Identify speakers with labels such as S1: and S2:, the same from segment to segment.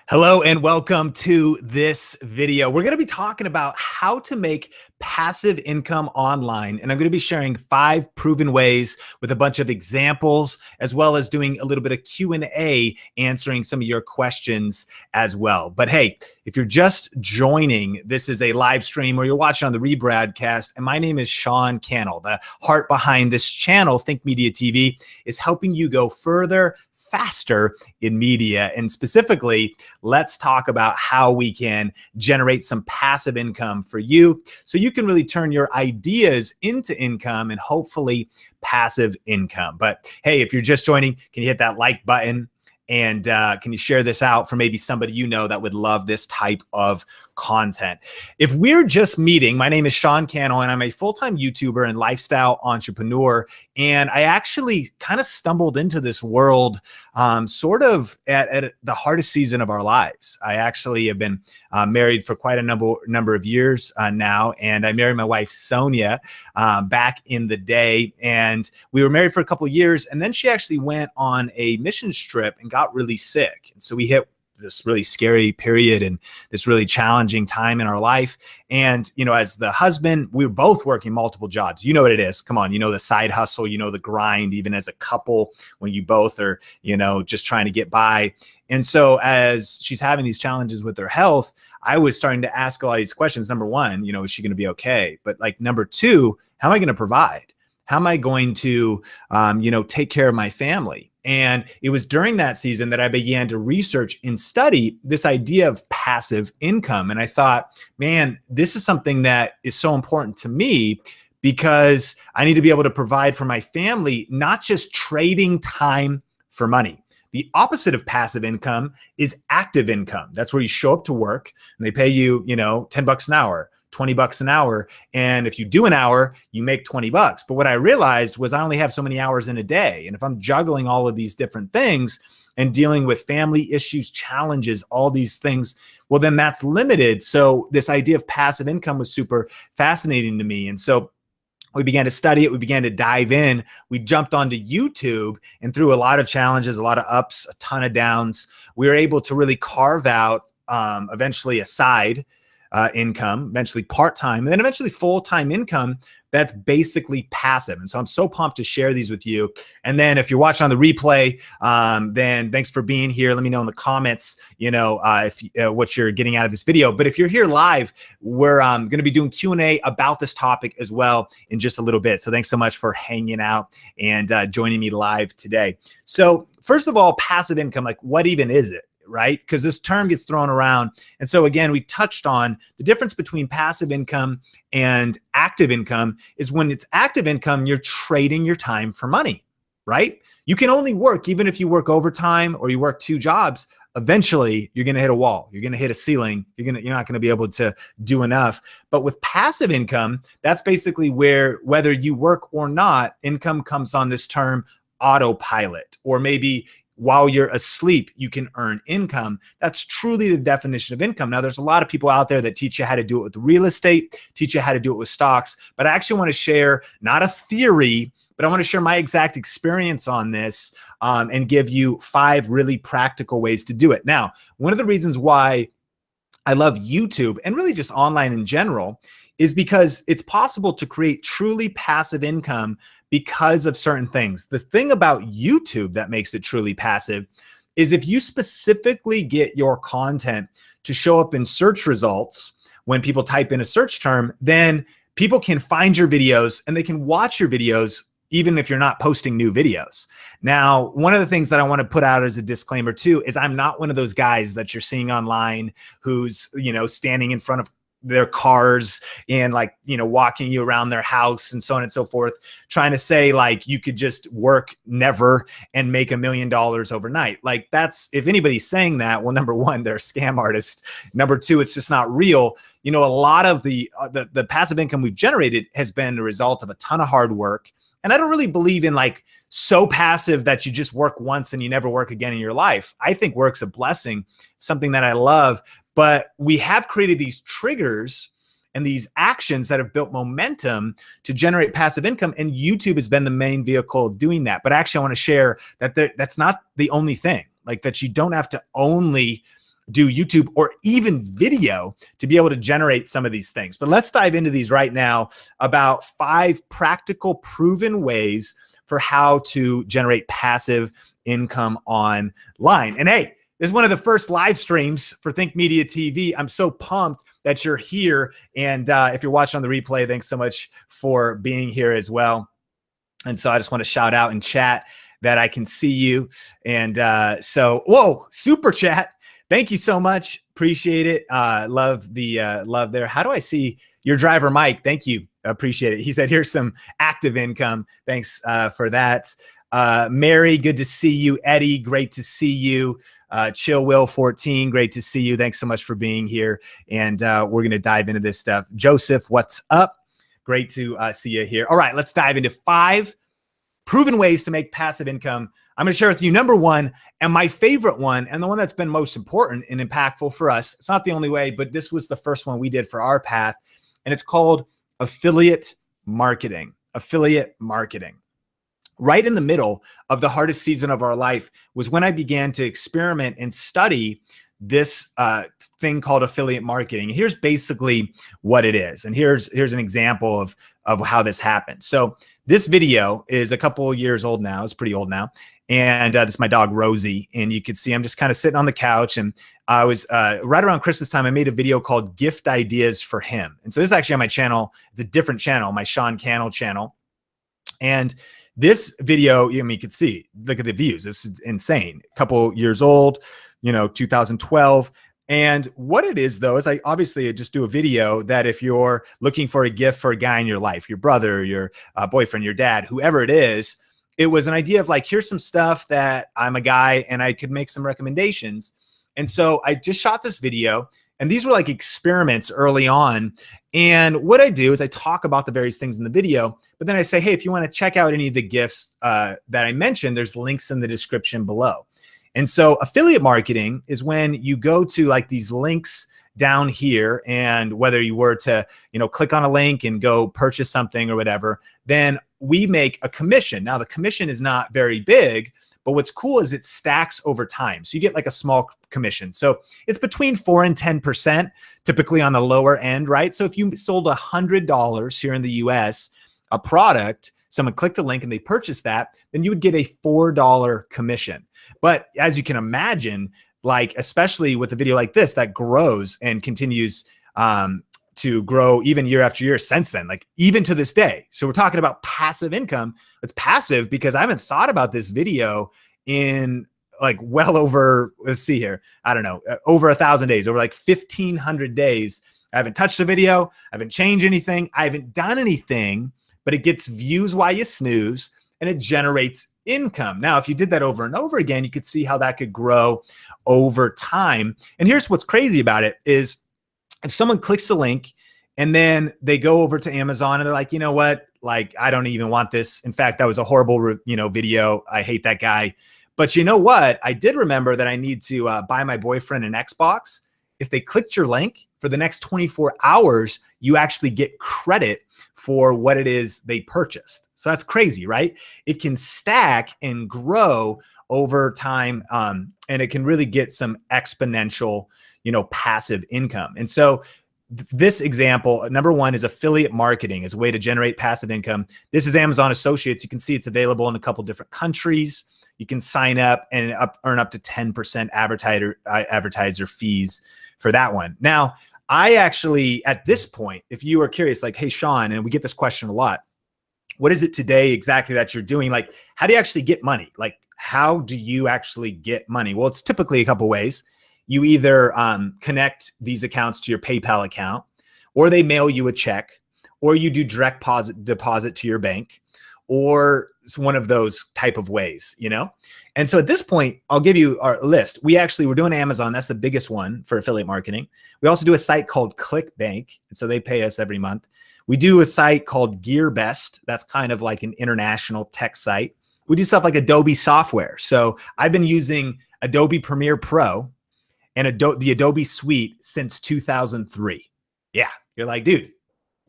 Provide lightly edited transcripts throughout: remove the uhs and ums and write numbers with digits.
S1: Hello and welcome to this video. We're going to be talking about how to make passive income online. And I'm going to be sharing 5 proven ways with a bunch of examples, as well as doing a little bit of Q&A, answering some of your questions as well. But hey, if you're just joining, this is a live stream or you're watching on the rebroadcast. And my name is Sean Cannell. The heart behind this channel, Think Media TV, is helping you go further, faster in media. And specifically, let's talk about how we can generate some passive income for you so you can really turn your ideas into income and hopefully passive income. But hey, if you're just joining, can you hit that like button? And can you share this out for maybe somebody you know that would love this type of content? If we're just meeting, my name is Sean Cannell, and I'm a full-time YouTuber and lifestyle entrepreneur. And I actually kind of stumbled into this world sort of at the hardest season of our lives. I actually have been married for quite a number of years now, and I married my wife, Sonia, back in the day. And we were married for a couple of years, and then she actually went on a mission trip and got really sick. And so we hit this really scary period and this really challenging time in our life. And, you know, as the husband, we were both working multiple jobs. You know what it is. Come on, you know, the side hustle, you know, the grind, even as a couple, when you both are, you know, just trying to get by. And so as she's having these challenges with her health, I was starting to ask a lot of these questions. Number one, you know, is she going to be okay? But like number two, how am I going to provide? How am I going to, you know, take care of my family? And it was during that season that I began to research and study this idea of passive income. And I thought, man, this is something that is so important to me because I need to be able to provide for my family, not just trading time for money. The opposite of passive income is active income. That's where you show up to work and they pay you, you know, 10 bucks an hour. 20 bucks an hour. And if you do an hour, you make 20 bucks. But what I realized was I only have so many hours in a day. And if I'm juggling all of these different things and dealing with family issues, challenges, all these things, well, then that's limited. So this idea of passive income was super fascinating to me. And so we began to study it. We began to dive in. We jumped onto YouTube, and through a lot of challenges, a lot of ups, a ton of downs, we were able to really carve out eventually a side income, eventually part-time, and then eventually full-time income that's basically passive. And so I'm so pumped to share these with you. And then if you're watching on the replay, then thanks for being here. Let me know in the comments, you know, what you're getting out of this video. But if you're here live, we're going to be doing Q&A about this topic as well in just a little bit. So thanks so much for hanging out and joining me live today. So first of all, passive income, like what even is it? Right? Because this term gets thrown around. And so again, we touched on the difference between passive income and active income is when it's active income, you're trading your time for money, right? You can only work, even if you work overtime or you work 2 jobs, eventually you're going to hit a wall. You're going to hit a ceiling. You're not going to be able to do enough. But with passive income, that's basically where whether you work or not, income comes on this term autopilot, or maybe while you're asleep, you can earn income. That's truly the definition of income. Now, there's a lot of people out there that teach you how to do it with real estate, teach you how to do it with stocks, but I actually want to share not a theory, but I want to share my exact experience on this and give you 5 really practical ways to do it. Now, one of the reasons why I love YouTube and really just online in general is because it's possible to create truly passive income because of certain things. The thing about YouTube that makes it truly passive is if you specifically get your content to show up in search results, when people type in a search term, then people can find your videos and they can watch your videos even if you're not posting new videos. Now, one of the things that I want to put out as a disclaimer too is I'm not one of those guys that you're seeing online who's, you know, standing in front of their cars and like, you know, walking you around their house and so on and so forth, trying to say like you could just work never and make $1 million overnight. Like that's, if anybody's saying that, well, number one, they're a scam artist. Number two, it's just not real. You know, a lot of the passive income we've generated has been the result of a ton of hard work. And I don't really believe in like so passive that you just work once and you never work again in your life. I think work's a blessing, something that I love. But we have created these triggers and these actions that have built momentum to generate passive income. And YouTube has been the main vehicle of doing that. But actually, I want to share that that's not the only thing, like that you don't have to only do YouTube or even video to be able to generate some of these things. But let's dive into these right now about 5 practical proven ways for how to generate passive income online. And hey, this is one of the first live streams for Think Media TV. I'm so pumped that you're here. And if you're watching on the replay, thanks so much for being here as well. And so I just want to shout out in chat that I can see you. And whoa, super chat. Thank you so much. Appreciate it. Love the love there. How do I see your driver, Mike? Thank you. Appreciate it. He said, here's some active income. Thanks for that. Mary, good to see you. Eddie, great to see you. Chill Will 14, great to see you. Thanks so much for being here. And we're going to dive into this stuff. Joseph, what's up? Great to see you here. All right, let's dive into 5 proven ways to make passive income. I'm going to share with you number 1 and my favorite one, and the one that's been most important and impactful for us. It's not the only way, but this was the first one we did for our path, and it's called affiliate marketing. Affiliate marketing. Right in the middle of the hardest season of our life was when I began to experiment and study this thing called affiliate marketing. Here's basically what it is. And here's an example of how this happened. So this video is a couple of years old now. It's pretty old now. And this is my dog, Rosie. And you can see I'm just kind of sitting on the couch. And I was right around Christmas time, I made a video called Gift Ideas for Him. And so this is actually on my channel. It's a different channel, my Sean Cannell channel. And this video, I mean, you can see, look at the views. This is insane. A couple years old, 2012. And what it is, though, is I obviously just do a video that if you're looking for a gift for a guy in your life, your brother, your boyfriend, your dad, whoever it is, it was an idea of like, here's some stuff that I'm a guy and I could make some recommendations. And so I just shot this video, and these were like experiments early on. And what I do is I talk about the various things in the video, but then I say, hey, if you want to check out any of the gifts that I mentioned, there's links in the description below. And so affiliate marketing is when you go to like these links down here, and whether you were to, click on a link and go purchase something or whatever, then we make a commission. Now the commission is not very big, but what's cool is it stacks over time. So you get like a small commission. So it's between 4 and 10%, typically on the lower end, right? So if you sold $100 here in the US, a product, someone clicked the link and they purchased that, then you would get a $4 commission. But as you can imagine, like, especially with a video like this that grows and continues to grow even year after year since then, like even to this day. So we're talking about passive income. It's passive because I haven't thought about this video in like well over, let's see here, I don't know, over 1,000 days, over like 1,500 days. I haven't touched the video. I haven't changed anything. I haven't done anything, but it gets views while you snooze and it generates income. Now, if you did that over and over again, you could see how that could grow over time. And here's what's crazy about it is if someone clicks the link and then they go over to Amazon and they're like, you know what, like, I don't even want this. In fact, that was a horrible, video. I hate that guy. But you know what? I did remember that I need to buy my boyfriend an Xbox. If they clicked your link for the next 24 hours, you actually get credit for what it is they purchased. So that's crazy, right? It can stack and grow over time, and it can really get some exponential, passive income. And so this example, number 1 is affiliate marketing as a way to generate passive income. This is Amazon Associates. You can see it's available in a couple different countries. You can sign up and earn up to 10% advertiser fees for that one. Now, I actually, at this point, if you are curious, like, hey, Sean, and we get this question a lot, what is it today exactly that you're doing? Like, how do you actually get money? Like, how do you actually get money? Well, it's typically a couple ways. You either connect these accounts to your PayPal account, or they mail you a check, or you do direct deposit to your bank, or it's one of those type of ways, And so at this point, I'll give you our list. We're doing Amazon. That's the biggest one for affiliate marketing. We also do a site called ClickBank. And so they pay us every month. We do a site called GearBest. That's kind of like an international tech site. We do stuff like Adobe software. So I've been using Adobe Premiere Pro and the Adobe Suite since 2003. Yeah. You're like, dude,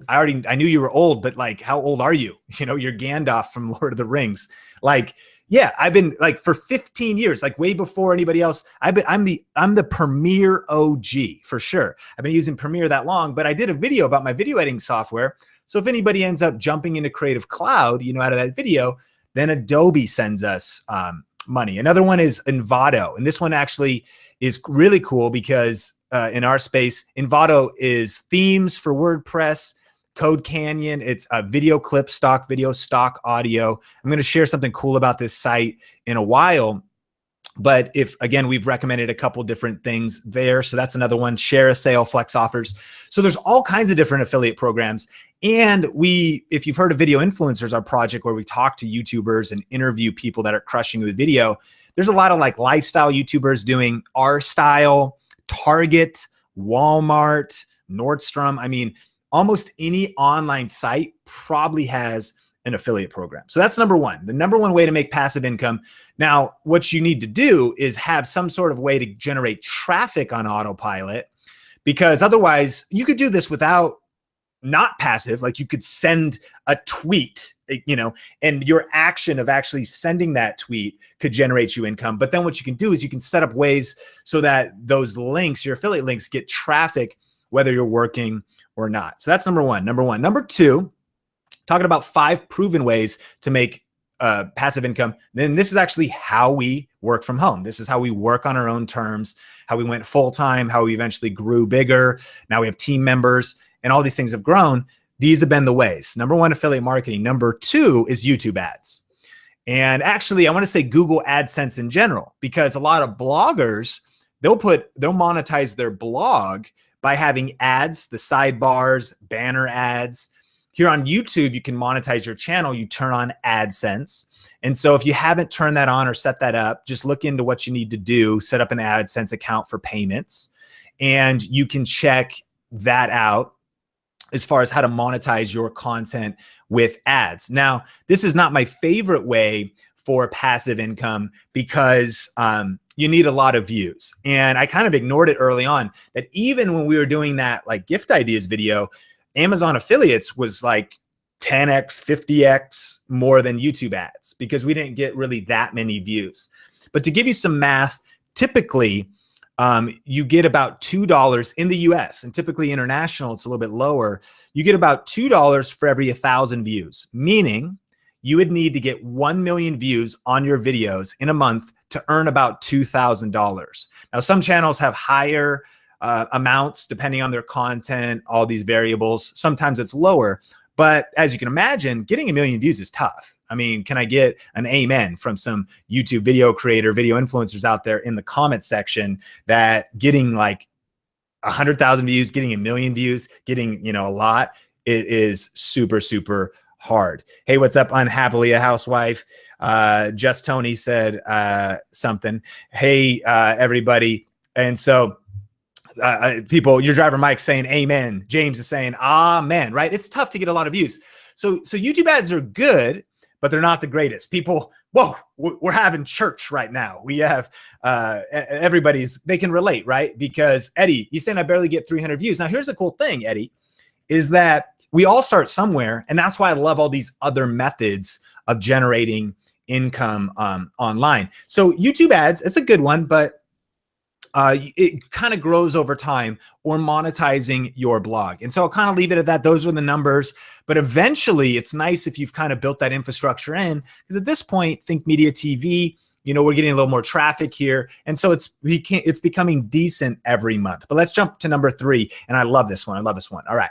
S1: I knew you were old, but like, how old are you? You're Gandalf from Lord of the Rings. Like, Yeah, I've been like for 15 years, like way before anybody else. I'm the Premiere OG for sure. I've been using Premiere that long, but I did a video about my video editing software. So if anybody ends up jumping into Creative Cloud, out of that video, then Adobe sends us money. Another one is Envato, and this one actually is really cool because in our space, Envato is themes for WordPress. Code Canyon, it's a video clip, stock video, stock audio. I'm going to share something cool about this site in a while. But if, again, we've recommended a couple different things there. So that's another one. Share a Sale, Flex Offers. So there's all kinds of different affiliate programs. And if you've heard of Video Influencers, our project where we talk to YouTubers and interview people that are crushing with video, there's a lot of like lifestyle YouTubers doing our style, Target, Walmart, Nordstrom. I mean, almost any online site probably has an affiliate program. So that's number one, the number one way to make passive income. Now, what you need to do is have some sort of way to generate traffic on autopilot, because otherwise you could do this without not passive. Like you could send a tweet, and your action of actually sending that tweet could generate you income. But then what you can do is you can set up ways so that those links, your affiliate links, get traffic whether you're working or not. So that's number one. Number two, talking about 5 proven ways to make passive income. Then this is actually how we work from home. This is how we work on our own terms, how we went full-time, how we eventually grew bigger. Now we have team members and all these things have grown. These have been the ways. Number one, affiliate marketing. Number two is YouTube ads. And actually, I want to say Google AdSense in general, because a lot of bloggers, they'll monetize their blog by having ads, the sidebars, banner ads. Here on YouTube, you can monetize your channel. You turn on AdSense. And so if you haven't turned that on or set that up, just look into what you need to do, set up an AdSense account for payments, and you can check that out as far as how to monetize your content with ads. Now, this is not my favorite way for passive income because you need a lot of views. And I kind of ignored it early on, that even when we were doing that like gift ideas video, Amazon affiliates was like 10x, 50x more than YouTube ads because we didn't get really that many views. But to give you some math, typically you get about $2 in the US, and typically international, it's a little bit lower. You get about $2 for every 1,000 views, meaning you would need to get 1 million views on your videos in a month to earn about $2,000. Now, some channels have higher amounts depending on their content, all these variables. Sometimes it's lower, but as you can imagine, getting 1 million views is tough. I mean, can I get an amen from some YouTube video creator, video influencers out there in the comment section that getting like 100,000 views, getting 1 million views, getting, a lot, it is super, super hard. Hey, what's up, Unhappily a Housewife? Just Tony said something. Hey, everybody. And so people, your driver Mike's saying amen. James is saying amen, right? It's tough to get a lot of views. So YouTube ads are good, but they're not the greatest. People, whoa, we're having church right now. We have they can relate, right? Because Eddie, he's saying I barely get 300 views. Now, here's the cool thing, Eddie, is that we all start somewhere. And that's why I love all these other methods of generating income online. So YouTube ads, it's a good one, but it kind of grows over time, or monetizing your blog. And so I'll kind of leave it at that. Those are the numbers. But eventually, it's nice if you've kind of built that infrastructure in, because at this point, Think Media TV, we're getting a little more traffic here. And so it's becoming decent every month. But let's jump to number 3. And I love this one. All right.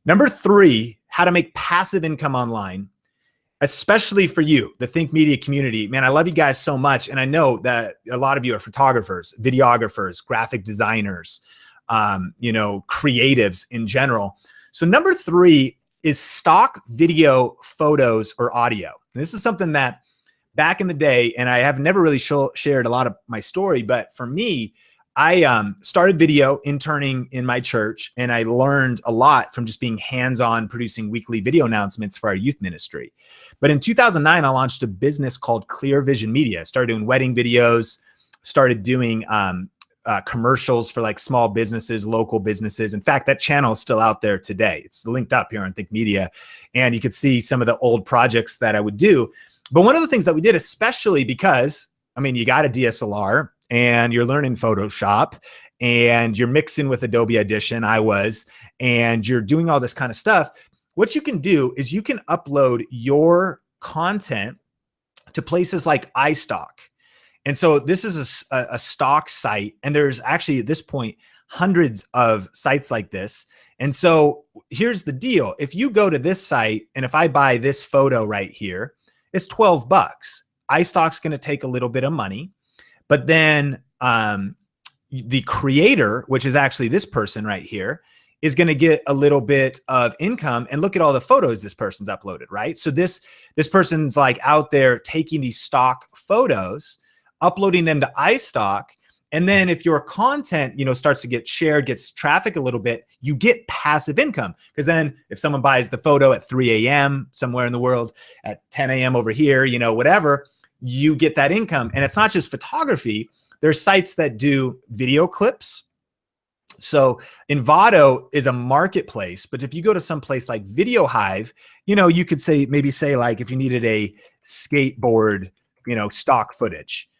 S1: Number 3, how to make passive income online, especially for you, the Think Media community. Man, I love you guys so much. And I know that a lot of you are photographers, videographers, graphic designers, creatives in general. So number 3 is stock video, photos, or audio. And this is something that back in the day, and I have never really shared a lot of my story, but for me, I started video interning in my church, and I learned a lot from just being hands-on producing weekly video announcements for our youth ministry. But in 2009, I launched a business called Clear Vision Media. I started doing wedding videos, started doing commercials for like small businesses, local businesses. In fact, that channel is still out there today. It's linked up here on Think Media, and you could see some of the old projects that I would do. But one of the things that we did, especially because, I mean, you got a DSLR and you're learning Photoshop and you're mixing with Adobe Audition, and you're doing all this kind of stuff. What you can do is you can upload your content to places like iStock. And so this is a stock site, and there's actually at this point hundreds of sites like this. And so here's the deal. If you go to this site, and if I buy this photo right here, it's 12 bucks. iStock's going to take a little bit of money, but then the creator, which is actually this person right here, is going to get a little bit of income. And look at all the photos this person's uploaded, right? So this person's like out there taking these stock photos, uploading them to iStock. And then if your content, starts to get shared, gets traffic a little bit, you get passive income. Because then if someone buys the photo at 3 a.m. somewhere in the world, at 10 a.m. over here, whatever, you get that income. And it's not just photography. There's sites that do video clips. So Envato is a marketplace, but if you go to some place like Video Hive, you could maybe say like if you needed a skateboard, stock footage.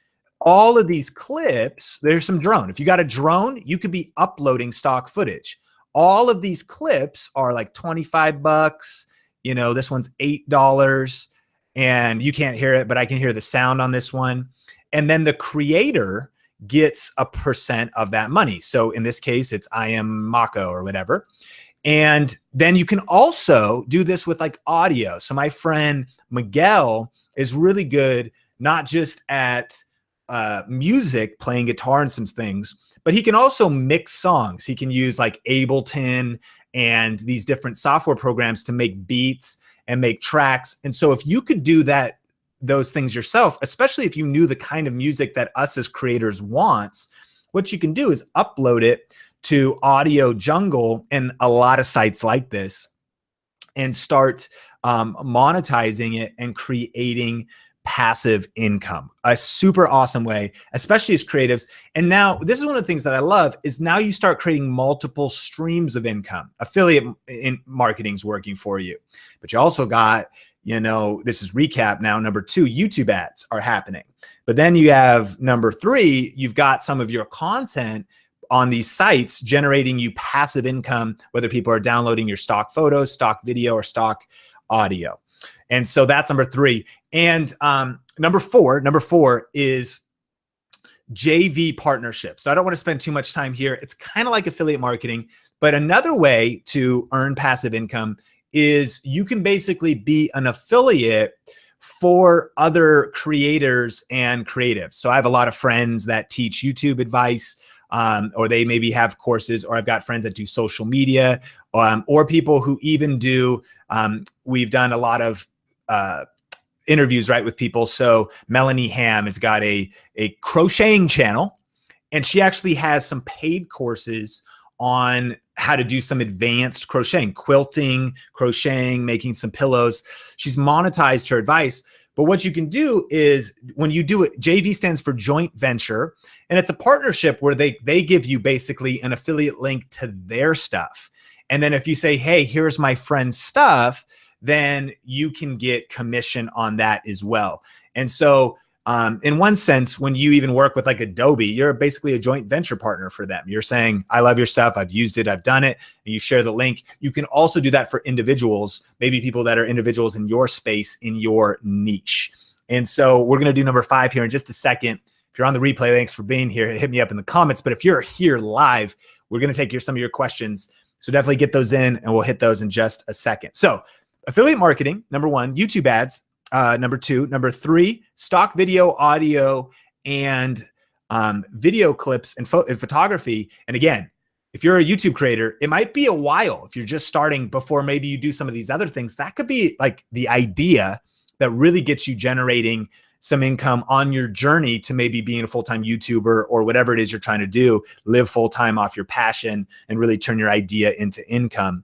S1: All of these clips, there's some drone. If you got a drone, you could be uploading stock footage. All of these clips are like 25 bucks. This one's $8 and you can't hear it, but I can hear the sound on this one. And then the creator gets a percent of that money. So in this case, it's I Am Mako or whatever. And then you can also do this with like audio. So my friend Miguel is really good, not just at music, playing guitar and some things, but he can also mix songs. He can use like Ableton and these different software programs to make beats and make tracks. And so if you could do those things yourself, especially if you knew the kind of music that us as creators wants, what you can do is upload it to Audio Jungle and a lot of sites like this and start monetizing it and creating passive income. A super awesome way, especially as creatives. And now this is one of the things that I love is now you start creating multiple streams of income. Affiliate marketing is working for you, but you also got, this is recap now. Number 2, YouTube ads are happening. But then you have number 3, you've got some of your content on these sites generating you passive income, whether people are downloading your stock photos, stock video, or stock audio. And so that's number 3. And number four is JV partnerships. So I don't want to spend too much time here. It's kind of like affiliate marketing, but another way to earn passive income is you can basically be an affiliate for other creators and creatives. So I have a lot of friends that teach YouTube advice, or they maybe have courses, or I've got friends that do social media, or people who even do, we've done a lot of interviews, right, with people. So Melanie Ham has got a crocheting channel, and she actually has some paid courses on how to do some advanced crocheting, quilting, crocheting, making some pillows. She's monetized her advice. But what you can do is when you do it, JV stands for joint venture, and it's a partnership where they give you basically an affiliate link to their stuff. And then if you say, hey, here's my friend's stuff, then you can get commission on that as well. And so in one sense, when you even work with like Adobe, you're basically a joint venture partner for them. You're saying, I love your stuff. I've used it. I've done it. And you share the link. You can also do that for individuals, maybe people that are individuals in your space, in your niche. And so we're going to do number 5 here in just a second. If you're on the replay, thanks for being here. Hit me up in the comments. But if you're here live, we're going to take some of your questions. So definitely get those in, and we'll hit those in just a second. So affiliate marketing, number 1, YouTube ads, number 2, number 3, stock video, audio, and video clips and photography. And again, if you're a YouTube creator, it might be a while if you're just starting before maybe you do some of these other things. That could be like the idea that really gets you generating some income on your journey to maybe being a full-time YouTuber or whatever it is you're trying to do, live full-time off your passion and really turn your idea into income.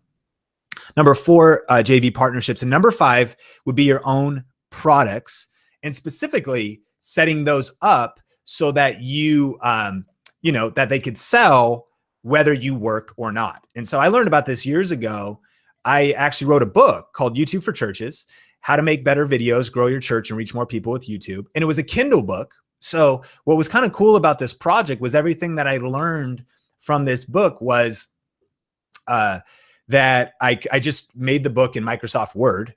S1: Number 4, JV partnerships. And number 5 would be your own products, and specifically setting those up so that you, that they could sell whether you work or not. And so I learned about this years ago. I actually wrote a book called YouTube for Churches, How to Make Better Videos, Grow Your Church, and Reach More People with YouTube. And it was a Kindle book. So what was kind of cool about this project was everything that I learned from this book was that I just made the book in Microsoft Word.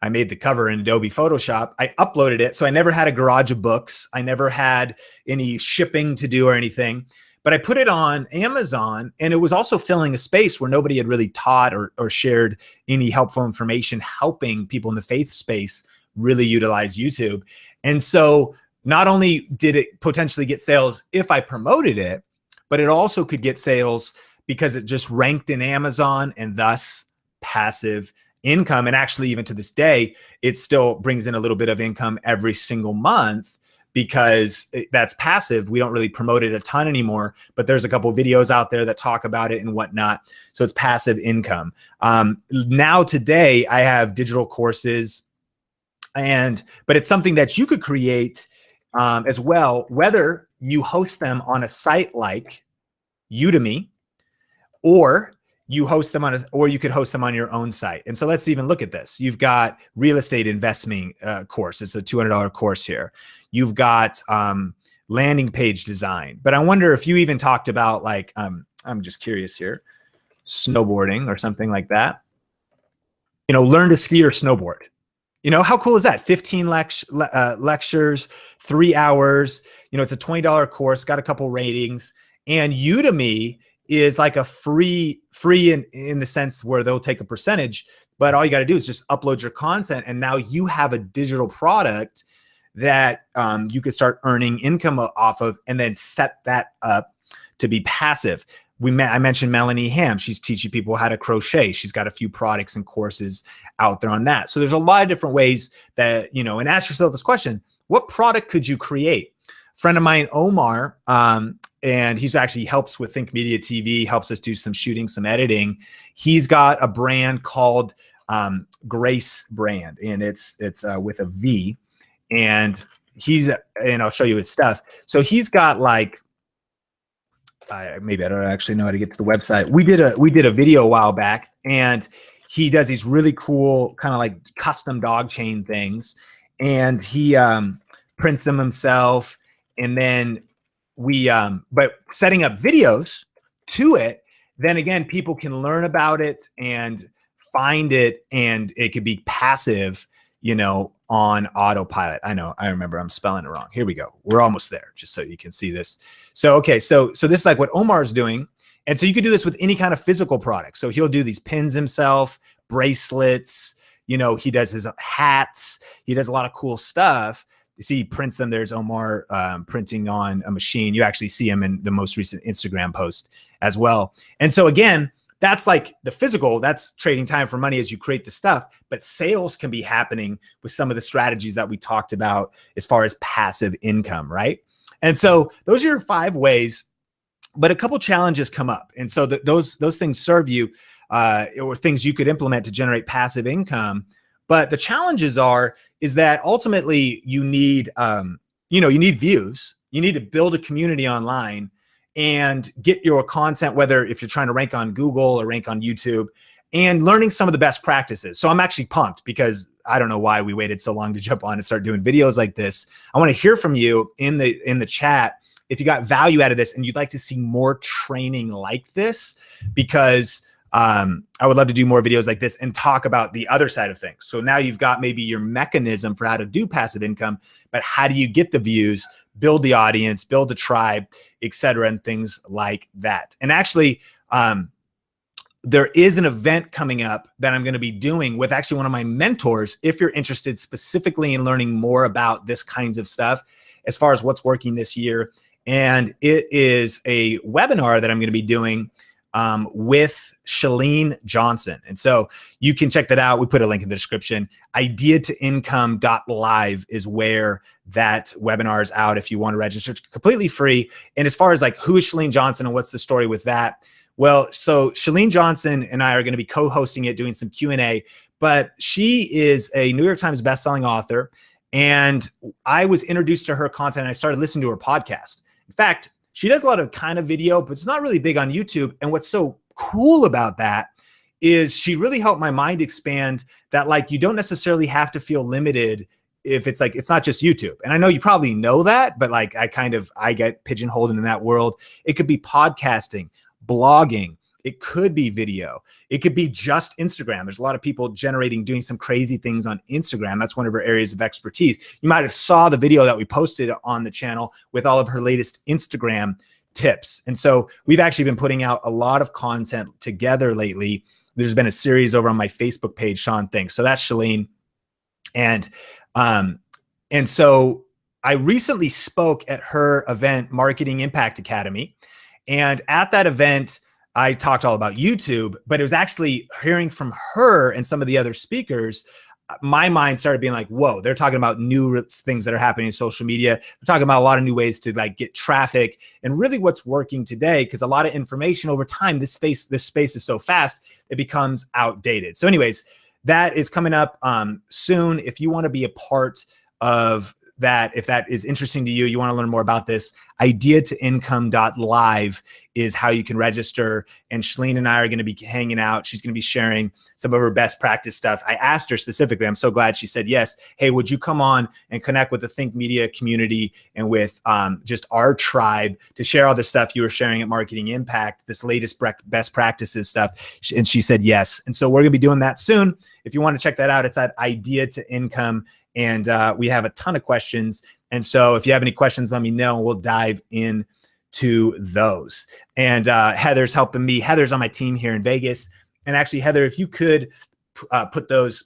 S1: I made the cover in Adobe Photoshop. I uploaded it. So I never had a garage of books. I never had any shipping to do or anything. But I put it on Amazon, and it was also filling a space where nobody had really taught or shared any helpful information, helping people in the faith space really utilize YouTube. And so not only did it potentially get sales if I promoted it, but it also could get sales because it just ranked in Amazon and thus passive income. And actually, even to this day, it still brings in a little bit of income every single month because that's passive. We don't really promote it a ton anymore, but there's a couple of videos out there that talk about it and whatnot. So it's passive income. Now today I have digital courses, but it's something that you could create as well, whether you host them on a site like Udemy, or you host them or you could host them on your own site. And so let's even look at this. You've got real estate investing course. It's a $200 course here. You've got landing page design. But I wonder if you even talked about, like, I'm just curious here, snowboarding or something like that. You know, learn to ski or snowboard. You know, how cool is that? 15 lectures, 3 hours. You know, it's a $20 course, got a couple ratings. And Udemy is like a free in the sense where they'll take a percentage, but all you got to do is just upload your content. And now you have a digital product that you could start earning income off of, and then set that up to be passive. I mentioned Melanie Ham. She's teaching people how to crochet. She's got a few products and courses out there on that. So there's a lot of different ways that, you know, and ask yourself this question: what product could you create? A friend of mine, Omar, and he's actually helps with Think Media TV, helps us do some shooting, some editing. He's got a brand called Grace Brand, and it's with a V. And and I'll show you his stuff. So he's got, like, maybe I don't actually know how to get to the website. We did a video a while back, and he does these really cool kind of like custom dog chain things, and he prints them himself. And then but setting up videos to it, then again, people can learn about it and find it, and it could be passive, you know, on autopilot. I remember I'm spelling it wrong. Here we go. We're almost there, just so you can see this. So, okay. So this is like what Omar's doing. And so you could do this with any kind of physical product. So he'll do these pins himself, bracelets, you know, he does his hats. He does a lot of cool stuff. You see, he prints them. There's Omar printing on a machine. You actually see him in the most recent Instagram post as well. And so again, that's like the physical, that's trading time for money as you create the stuff, but sales can be happening with some of the strategies that we talked about as far as passive income, right? And so those are your 5 ways, but a couple challenges come up. And so those things serve you or things you could implement to generate passive income. But the challenges is that ultimately you need, you need views. You need to build a community online and get your content, whether if you're trying to rank on Google or rank on YouTube, and learning some of the best practices. So I'm actually pumped because I don't know why we waited so long to jump on and start doing videos like this. I want to hear from you in the chat if you got value out of this and you'd like to see more training like this, because I would love to do more videos like this and talk about the other side of things. So now you've got maybe your mechanism for how to do passive income, but how do you get the views, build the audience, build a tribe, etc., and things like that. And actually, there is an event coming up that I'm going to be doing with actually one of my mentors, if you're interested specifically in learning more about this kinds of stuff as far as what's working this year. And it is a webinar that I'm going to be doing with Chalene Johnson. And so you can check that out. We put a link in the description. Ideatoincome.live is where that webinar is out if you want to register. It's completely free. And as far as like, who is Chalene Johnson and what's the story with that? Well, so Chalene Johnson and I are going to be co-hosting it, doing some Q&A, but she is a New York Times bestselling author. And I was introduced to her content and I started listening to her podcast. In fact, she does a lot of kind of video, but it's not really big on YouTube. And what's so cool about that is she really helped my mind expand that like you don't necessarily have to feel limited if it's like, it's not just YouTube. And I know you probably know that, but like I get pigeonholed in that world. It could be podcasting, blogging. It could be video. It could be just Instagram. There's a lot of people doing some crazy things on Instagram. That's one of her areas of expertise. You might have saw the video that we posted on the channel with all of her latest Instagram tips. And so we've actually been putting out a lot of content together lately. There's been a series over on my Facebook page, Sean Thinks. So that's Shalene. And so I recently spoke at her event, Marketing Impact Academy. And at that event, I talked all about YouTube, but it was actually hearing from her and some of the other speakers, my mind started being like, whoa, they're talking about new things that are happening in social media. They're talking about a lot of new ways to like get traffic and really what's working today, because a lot of information over time, this space is so fast, it becomes outdated. So anyways, that is coming up soon. If you want to be a part of that, if that is interesting to you, you want to learn more about this, ideatoincome.live is how you can register. And Shalene and I are going to be hanging out. She's going to be sharing some of her best practice stuff. I asked her specifically, I'm so glad she said yes. Hey, would you come on and connect with the Think Media community and with just our tribe to share all the stuff you were sharing at Marketing Impact, this latest best practices stuff? And she said yes. And so we're going to be doing that soon. If you want to check that out, it's at Idea to Income. And we have a ton of questions. And so if you have any questions, let me know. We'll dive into those. And Heather's helping me. Heather's on my team here in Vegas. And actually, Heather, if you could put those,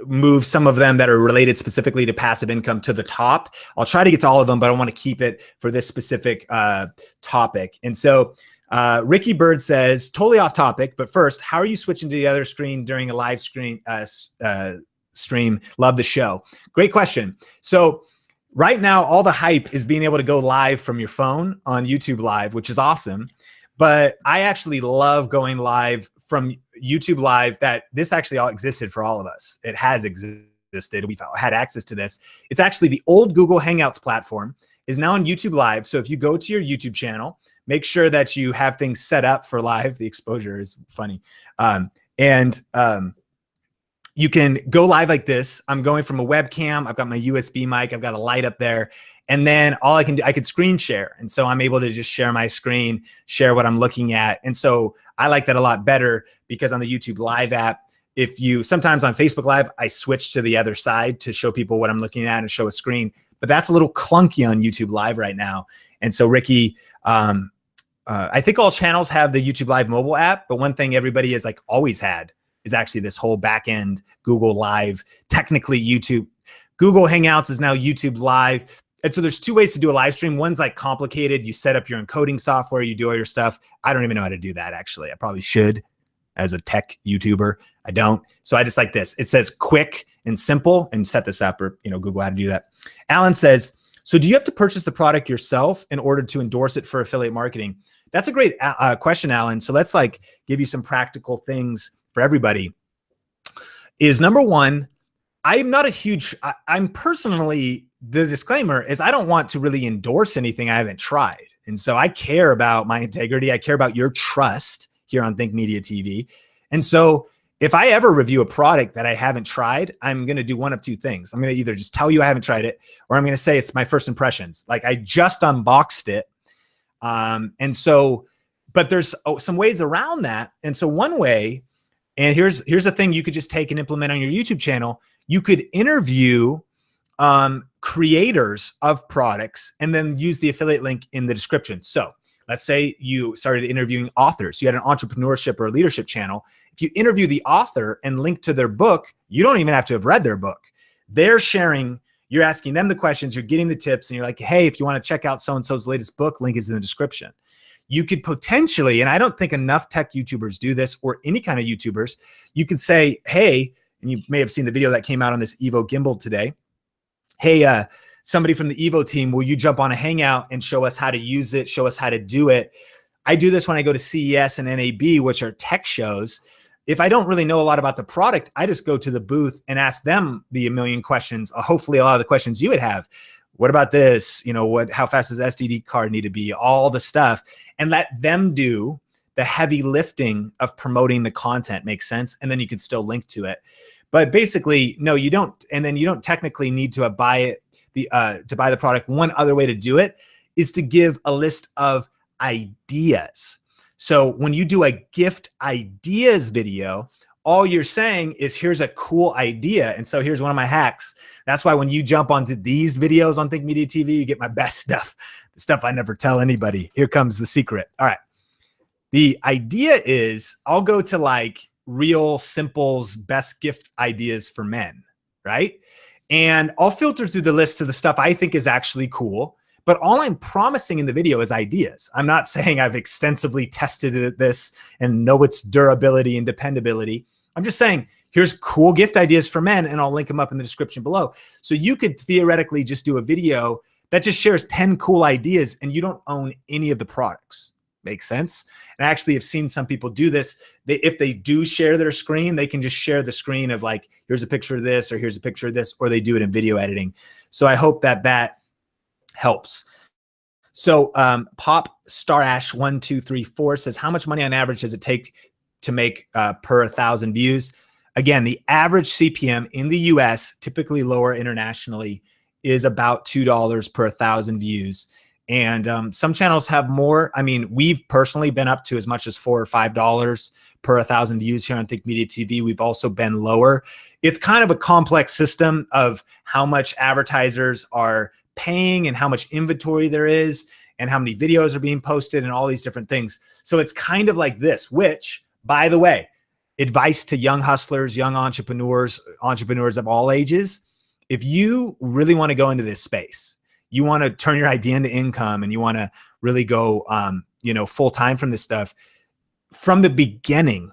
S1: move some of them that are related specifically to passive income to the top. I'll try to get to all of them, but I want to keep it for this specific topic. And so Ricky Bird says, totally off topic, but first, how are you switching to the other screen during a live stream? Love the show. Great question. So right now, all the hype is being able to go live from your phone on YouTube Live, which is awesome. But I actually love going live from YouTube Live. That this actually all existed for all of us. It has existed. We've had access to this. It's actually the old Google Hangouts platform is now on YouTube Live. So if you go to your YouTube channel, make sure that you have things set up for live. The exposure is funny. You can go live like this. I'm going from a webcam. I've got my USB mic. I've got a light up there. And then all I can do, I could screen share. And so I'm able to just share my screen, share what I'm looking at. And so I like that a lot better because on the YouTube Live app, sometimes on Facebook Live, I switch to the other side to show people what I'm looking at and show a screen. But that's a little clunky on YouTube Live right now. And so Ricky, I think all channels have the YouTube Live mobile app, but one thing everybody has like always had is actually this whole back end Google Live, technically YouTube. Google Hangouts is now YouTube Live. And so there's two ways to do a live stream. One's like complicated. You set up your encoding software, you do all your stuff. I don't even know how to do that actually. I probably should as a tech YouTuber. I don't. So I just like this. It says quick and simple and set this up or, Google how to do that. Alan says, so do you have to purchase the product yourself in order to endorse it for affiliate marketing? That's a great question, Alan. So let's like give you some practical things for everybody. Is number one, I'm not a huge, I'm personally, the disclaimer is I don't want to really endorse anything I haven't tried. And so I care about my integrity. I care about your trust here on Think Media TV. And so if I ever review a product that I haven't tried, I'm going to do one of two things. I'm going to either just tell you I haven't tried it, or I'm going to say it's my first impressions. Like I just unboxed it. And so, but there's some ways around that. And so one way, and here's the thing you could just take and implement on your YouTube channel. You could interview creators of products and then use the affiliate link in the description. So let's say you started interviewing authors. You had an entrepreneurship or a leadership channel. If you interview the author and link to their book, you don't even have to have read their book. They're sharing, you're asking them the questions, you're getting the tips, and you're like, hey, if you want to check out so-and-so's latest book, link is in the description. You could potentially, and I don't think enough tech YouTubers do this or any kind of YouTubers, you could say, hey, and you may have seen the video that came out on this Evo gimbal today. Hey, somebody from the Evo team, will you jump on a Hangout and show us how to use it, show us how to do it? I do this when I go to CES and NAB, which are tech shows. If I don't really know a lot about the product, I just go to the booth and ask them the a million questions, hopefully a lot of the questions you would have. What about this? How fast does the SSD card need to be? All the stuff, and let them do the heavy lifting of promoting the content. Makes sense? And then you can still link to it. But basically, no, you don't. And then you don't technically need to buy the product. One other way to do it is to give a list of ideas. So when you do a gift ideas video, all you're saying is, here's a cool idea. And so here's one of my hacks. That's why when you jump onto these videos on Think Media TV, you get my best stuff, the stuff I never tell anybody. Here comes the secret. All right. The idea is, I'll go to like Real Simple's best gift ideas for men, right? And I'll filter through the list to the stuff I think is actually cool. But all I'm promising in the video is ideas. I'm not saying I've extensively tested this and know its durability and dependability. I'm just saying, here's cool gift ideas for men, and I'll link them up in the description below. So you could theoretically just do a video that just shares 10 cool ideas and you don't own any of the products. Make sense? And I actually have seen some people do this. If they do share their screen, they can just share the screen of like, here's a picture of this, or here's a picture of this, or they do it in video editing. So I hope that that helps. So Pop Starash 1234 says, how much money on average does it take to make per 1,000 views? Again, the average CPM in the US, typically lower internationally, is about $2 per 1,000 views. And some channels have more. I mean, we've personally been up to as much as $4 or $5 per 1,000 views here on Think Media TV. We've also been lower. It's kind of a complex system of how much advertisers are paying and how much inventory there is and how many videos are being posted and all these different things. So it's kind of like this, which, by the way, advice to young hustlers, young entrepreneurs, entrepreneurs of all ages. If you really want to go into this space, you want to turn your idea into income, and you want to really go, full time from this stuff, from the beginning,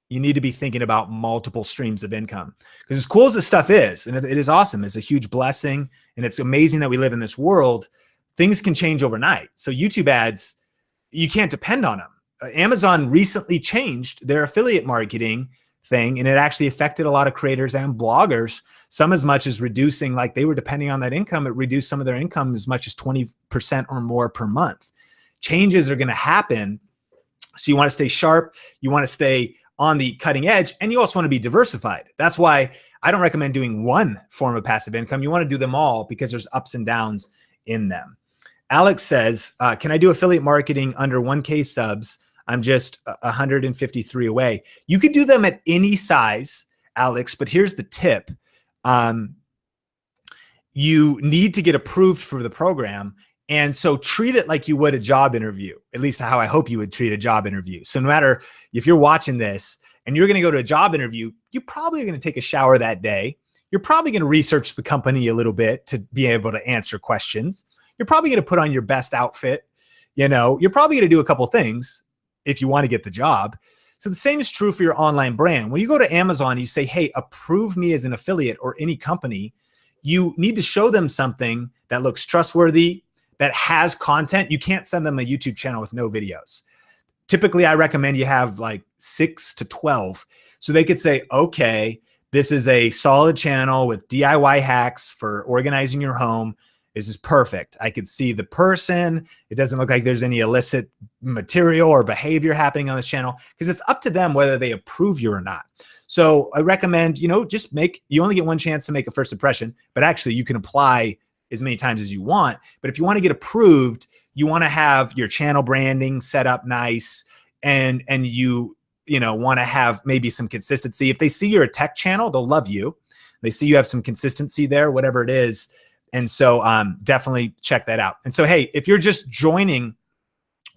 S1: you need to be thinking about multiple streams of income. Because as cool as this stuff is, and it is awesome, it's a huge blessing, and it's amazing that we live in this world, things can change overnight. So YouTube ads, you can't depend on them. Amazon recently changed their affiliate marketing thing, and it actually affected a lot of creators and bloggers, some as much as reducing, like they were depending on that income, it reduced some of their income as much as 20% or more per month. Changes are going to happen. So you want to stay sharp, you want to stay on the cutting edge, and you also want to be diversified. That's why I don't recommend doing one form of passive income. You want to do them all because there's ups and downs in them. Alex says, can I do affiliate marketing under 1K subs? I'm just 153 away. You could do them at any size, Alex, but here's the tip. You need to get approved for the program. And so treat it like you would a job interview, at least how I hope you would treat a job interview. So no matter if you're watching this and you're going to go to a job interview, you're probably going to take a shower that day. You're probably going to research the company a little bit to be able to answer questions. You're probably going to put on your best outfit. You're probably going to do a couple things if you want to get the job. So the same is true for your online brand. When you go to Amazon, you say, hey, approve me as an affiliate, or any company, you need to show them something that looks trustworthy, that has content. You can't send them a YouTube channel with no videos. Typically, I recommend you have like 6 to 12. So they could say, okay, this is a solid channel with DIY hacks for organizing your home. This is perfect. I could see the person. It doesn't look like there's any illicit material or behavior happening on this channel, because it's up to them whether they approve you or not. So I recommend, you only get one chance to make a first impression, but actually you can apply as many times as you want. But if you want to get approved, you want to have your channel branding set up nice, and you want to have maybe some consistency. If they see you're a tech channel, they'll love you. They see you have some consistency there, whatever it is. And so definitely check that out. And so, hey, if you're just joining,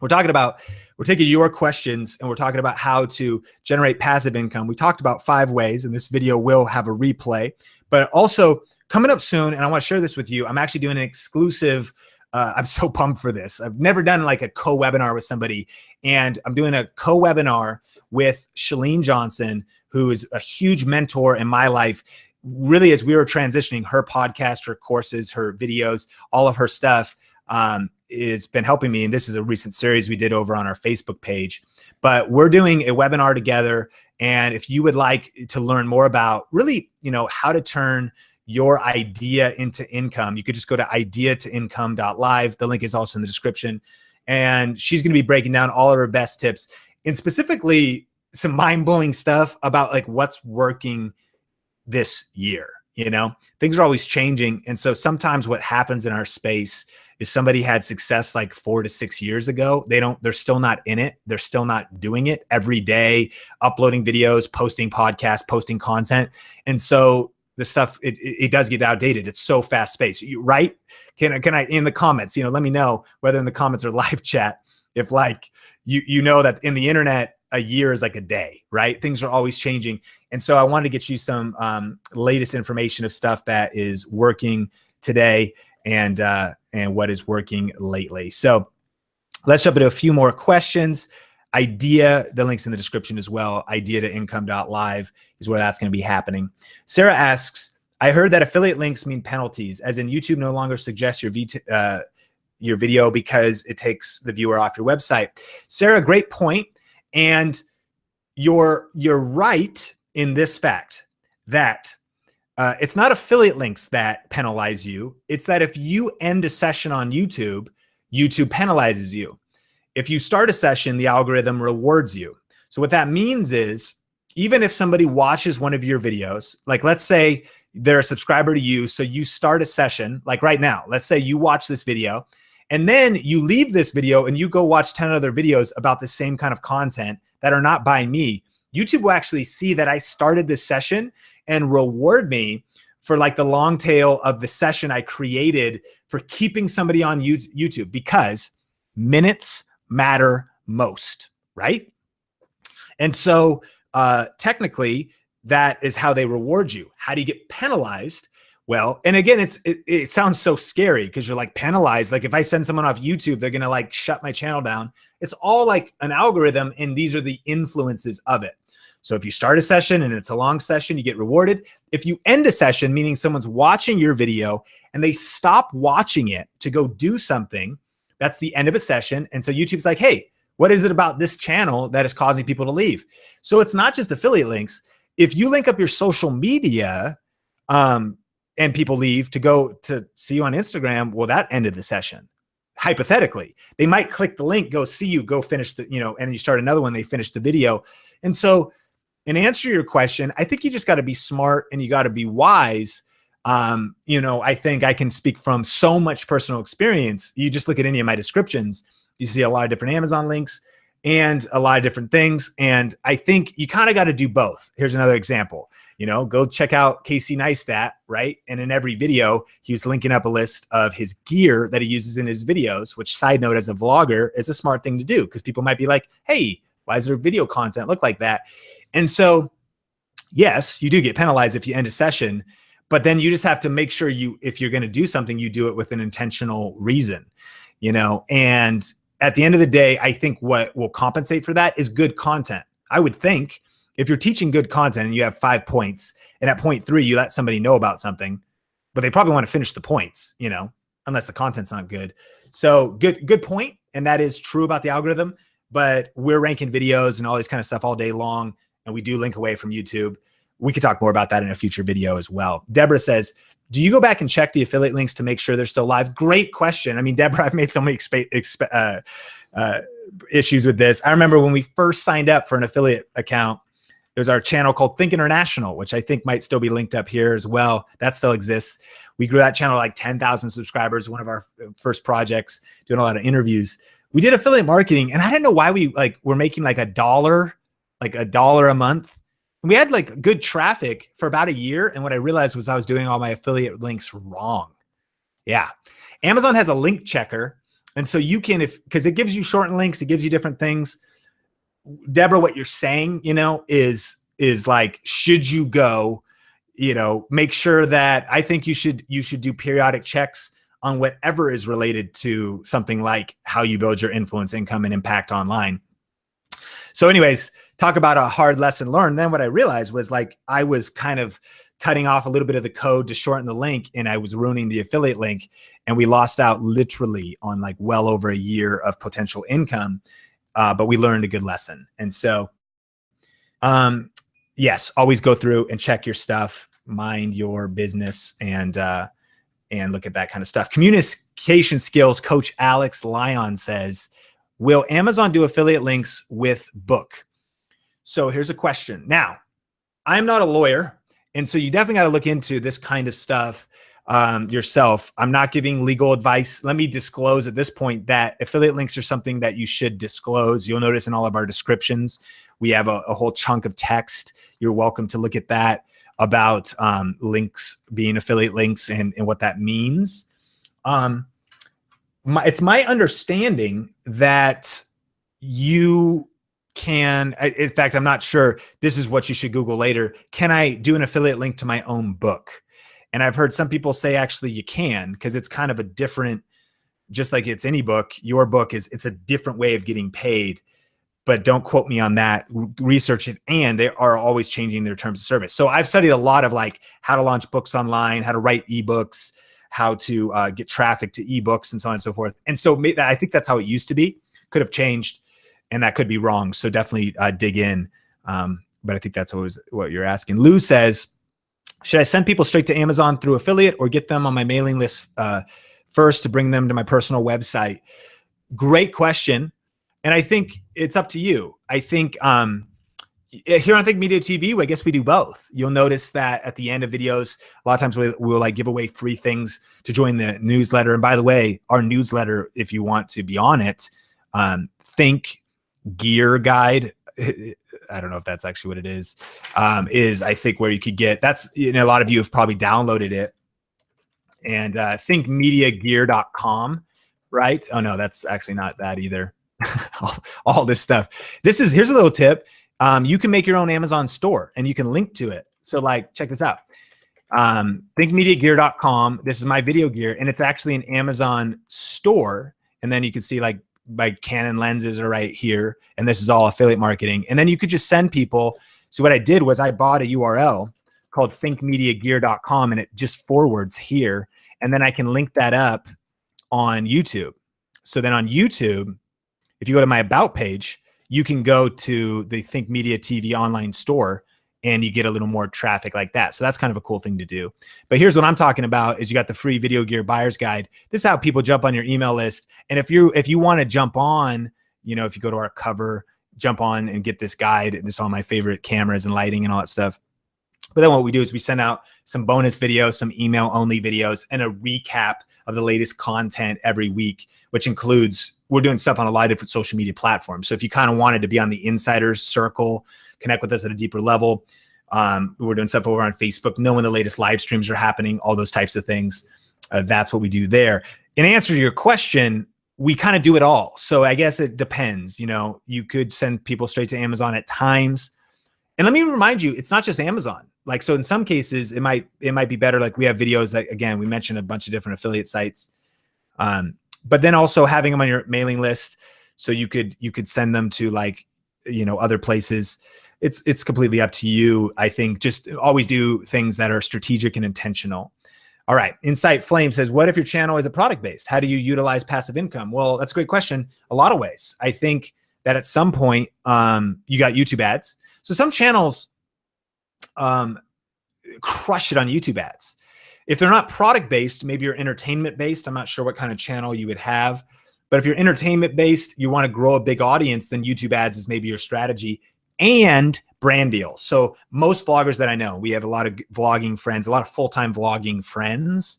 S1: we're taking your questions, and we're talking about how to generate passive income. We talked about 5 ways, and this video will have a replay. But also coming up soon, and I want to share this with you, I'm actually doing an exclusive, I'm so pumped for this. I've never done like a co-webinar with somebody, and I'm doing a co-webinar with Chalene Johnson, who is a huge mentor in my life. Really, as we were transitioning, her podcast, her courses, her videos, all of her stuff has been helping me. And this is a recent series we did over on our Facebook page. But we're doing a webinar together. And if you would like to learn more about really, how to turn your idea into income, you could just go to ideatoincome.live. The link is also in the description. And she's going to be breaking down all of her best tips. and specifically some mind-blowing stuff about like what's working this year. You know, things are always changing. And so sometimes what happens in our space is somebody had success like 4 to 6 years ago. They're still not in it. They're still not doing it every day, uploading videos, posting podcasts, posting content. And so the stuff, it does get outdated. It's so fast paced, right? Can I, in the comments, let me know whether in the comments or live chat, if like, you know that in the internet, a year is like a day, right? Things are always changing. And so I wanted to get you some latest information of stuff that is working today and what is working lately. So let's jump into a few more questions. Idea, the link's in the description as well. Idea to income.live is where that's going to be happening. Sarah asks, I heard that affiliate links mean penalties, as in YouTube no longer suggests your video because it takes the viewer off your website. Sarah, great point. And you're right in this fact that it's not affiliate links that penalize you. It's that if you end a session on YouTube, YouTube penalizes you. If you start a session, the algorithm rewards you. So what that means is, even if somebody watches one of your videos, like let's say they're a subscriber to you, so you start a session, like right now, let's say you watch this video, and then you leave this video and you go watch 10 other videos about the same kind of content that are not by me. YouTube will actually see that I started this session and reward me for like the long tail of the session I created for keeping somebody on YouTube, because minutes matter most, right? And so technically that is how they reward you. How do you get penalized? Well, and again, it sounds so scary because you're like penalized. Like if I send someone off YouTube, they're going to like shut my channel down. It's all like an algorithm, and these are the influences of it. So if you start a session and it's a long session, you get rewarded. If you end a session, meaning someone's watching your video and they stop watching it to go do something, that's the end of a session. And so YouTube's like, hey, what is it about this channel that is causing people to leave? So it's not just affiliate links. If you link up your social media, and people leave to go to see you on Instagram, well, that ended the session. Hypothetically, they might click the link, go see you, go finish the, and then you start another one, they finish the video. And so in answer to your question, I think you just got to be smart and you got to be wise. I think I can speak from so much personal experience. You just look at any of my descriptions, you see a lot of different Amazon links and a lot of different things. And I think you kind of got to do both. Here's another example. Go check out Casey Neistat, right? And in every video, he was linking up a list of his gear that he uses in his videos, which, side note, as a vlogger is a smart thing to do, because people might be like, hey, why does their video content look like that? And so, yes, you do get penalized if you end a session, but then you just have to make sure if you're going to do something, you do it with an intentional reason, and at the end of the day, I think what will compensate for that is good content. I would think, if you're teaching good content and you have 5 points, and at point 3, you let somebody know about something, but they probably want to finish the points, unless the content's not good. So good point. And that is true about the algorithm, but we're ranking videos and all this kind of stuff all day long. And we do link away from YouTube. We could talk more about that in a future video as well. Deborah says, do you go back and check the affiliate links to make sure they're still live? Great question. I mean, Deborah, I've made so many issues with this. I remember when we first signed up for an affiliate account, there's our channel called Think International, which I think might still be linked up here as well. That still exists. We grew that channel like 10,000 subscribers, one of our first projects, doing a lot of interviews. We did affiliate marketing, and I didn't know why we were making like $1 a month. And we had like good traffic for about a year. And what I realized was I was doing all my affiliate links wrong. Yeah. Amazon has a link checker. And so you can, because it gives you shortened links, it gives you different things. Deborah, what you're saying, is like, should you go, make sure that I think you should do periodic checks on whatever is related to something like how you build your influence, income, and impact online. So anyways, talk about a hard lesson learned. Then what I realized was like, I was kind of cutting off a little bit of the code to shorten the link, and I was ruining the affiliate link, and we lost out literally on like well over a year of potential income. But we learned a good lesson. And so, yes, always go through and check your stuff, mind your business, and look at that kind of stuff. Communication skills, Coach Alex Lyon says, Will Amazon do affiliate links with book? So here's a question. Now, I'm not a lawyer, and so you definitely got to look into this kind of stuff yourself. I'm not giving legal advice. Let me disclose at this point that affiliate links are something that you should disclose. You'll notice in all of our descriptions, we have a whole chunk of text. You're welcome to look at that about links being affiliate links and what that means. It's my understanding that you can, in fact, I'm not sure, this is what you should Google later. Can I do an affiliate link to my own book? And I've heard some people say actually you can, because it's kind of a different, just like it's any book, your book it's a different way of getting paid. But don't quote me on that. Research it, and they are always changing their terms of service. So I've studied a lot of like how to launch books online, how to write ebooks, how to get traffic to ebooks, and so on and so forth. And so I think that's how it used to be. Could have changed, and that could be wrong. So definitely dig in. But I think that's always what you're asking. Lou says, should I send people straight to Amazon through affiliate or get them on my mailing list first to bring them to my personal website? Great question. And I think it's up to you. I think here on Think Media TV, I guess we do both. You'll notice that at the end of videos, a lot of times we'll like give away free things to join the newsletter. And by the way, our newsletter, if you want to be on it, Think Gear Guide, I don't know if that's actually what it is I think where you could get, that's, you know, a lot of you have probably downloaded it. And thinkmediagear.com, right? Oh no, that's actually not that either. all this stuff. Here's a little tip. You can make your own Amazon store and you can link to it. So like, check this out. Thinkmediagear.com. This is my video gear, and it's actually an Amazon store. And then you can see like my Canon lenses are right here. And this is all affiliate marketing. And then you could just send people. So what I did was I bought a URL called thinkmediagear.com, and it just forwards here. And then I can link that up on YouTube. So then on YouTube, if you go to my About page, you can go to the Think Media TV online store and you get a little more traffic like that. So that's kind of a cool thing to do. But here's what I'm talking about is you got the free video gear buyer's guide. This is how people jump on your email list. And if you want to jump on, you know, if you go to our cover, jump on and get this guide, and this is all my favorite cameras and lighting and all that stuff. But then what we do is we send out some bonus videos, some email only videos, and a recap of the latest content every week, which includes, we're doing stuff on a lot of different social media platforms. So if you kind of wanted to be on the insiders circle, connect with us at a deeper level, we're doing stuff over on Facebook, know when the latest live streams are happening, all those types of things. That's what we do there. In answer to your question, we kind of do it all. So I guess it depends. You know, you could send people straight to Amazon at times. And let me remind you, it's not just Amazon. Like, so in some cases, it might be better. Like we have videos that, again, we mentioned a bunch of different affiliate sites. But then also having them on your mailing list, so you could send them to, like, you know, other places. It's completely up to you. I think just always do things that are strategic and intentional. All right. Insight Flame says, what if your channel is a product based? How do you utilize passive income? Well, that's a great question. A lot of ways. I think that at some point you got YouTube ads. So some channels crush it on YouTube ads. If they're not product based, maybe you're entertainment based. I'm not sure what kind of channel you would have, but if you're entertainment based, you want to grow a big audience, then YouTube ads is maybe your strategy, and brand deals. So most vloggers that I know, we have a lot of vlogging friends, a lot of full-time vlogging friends.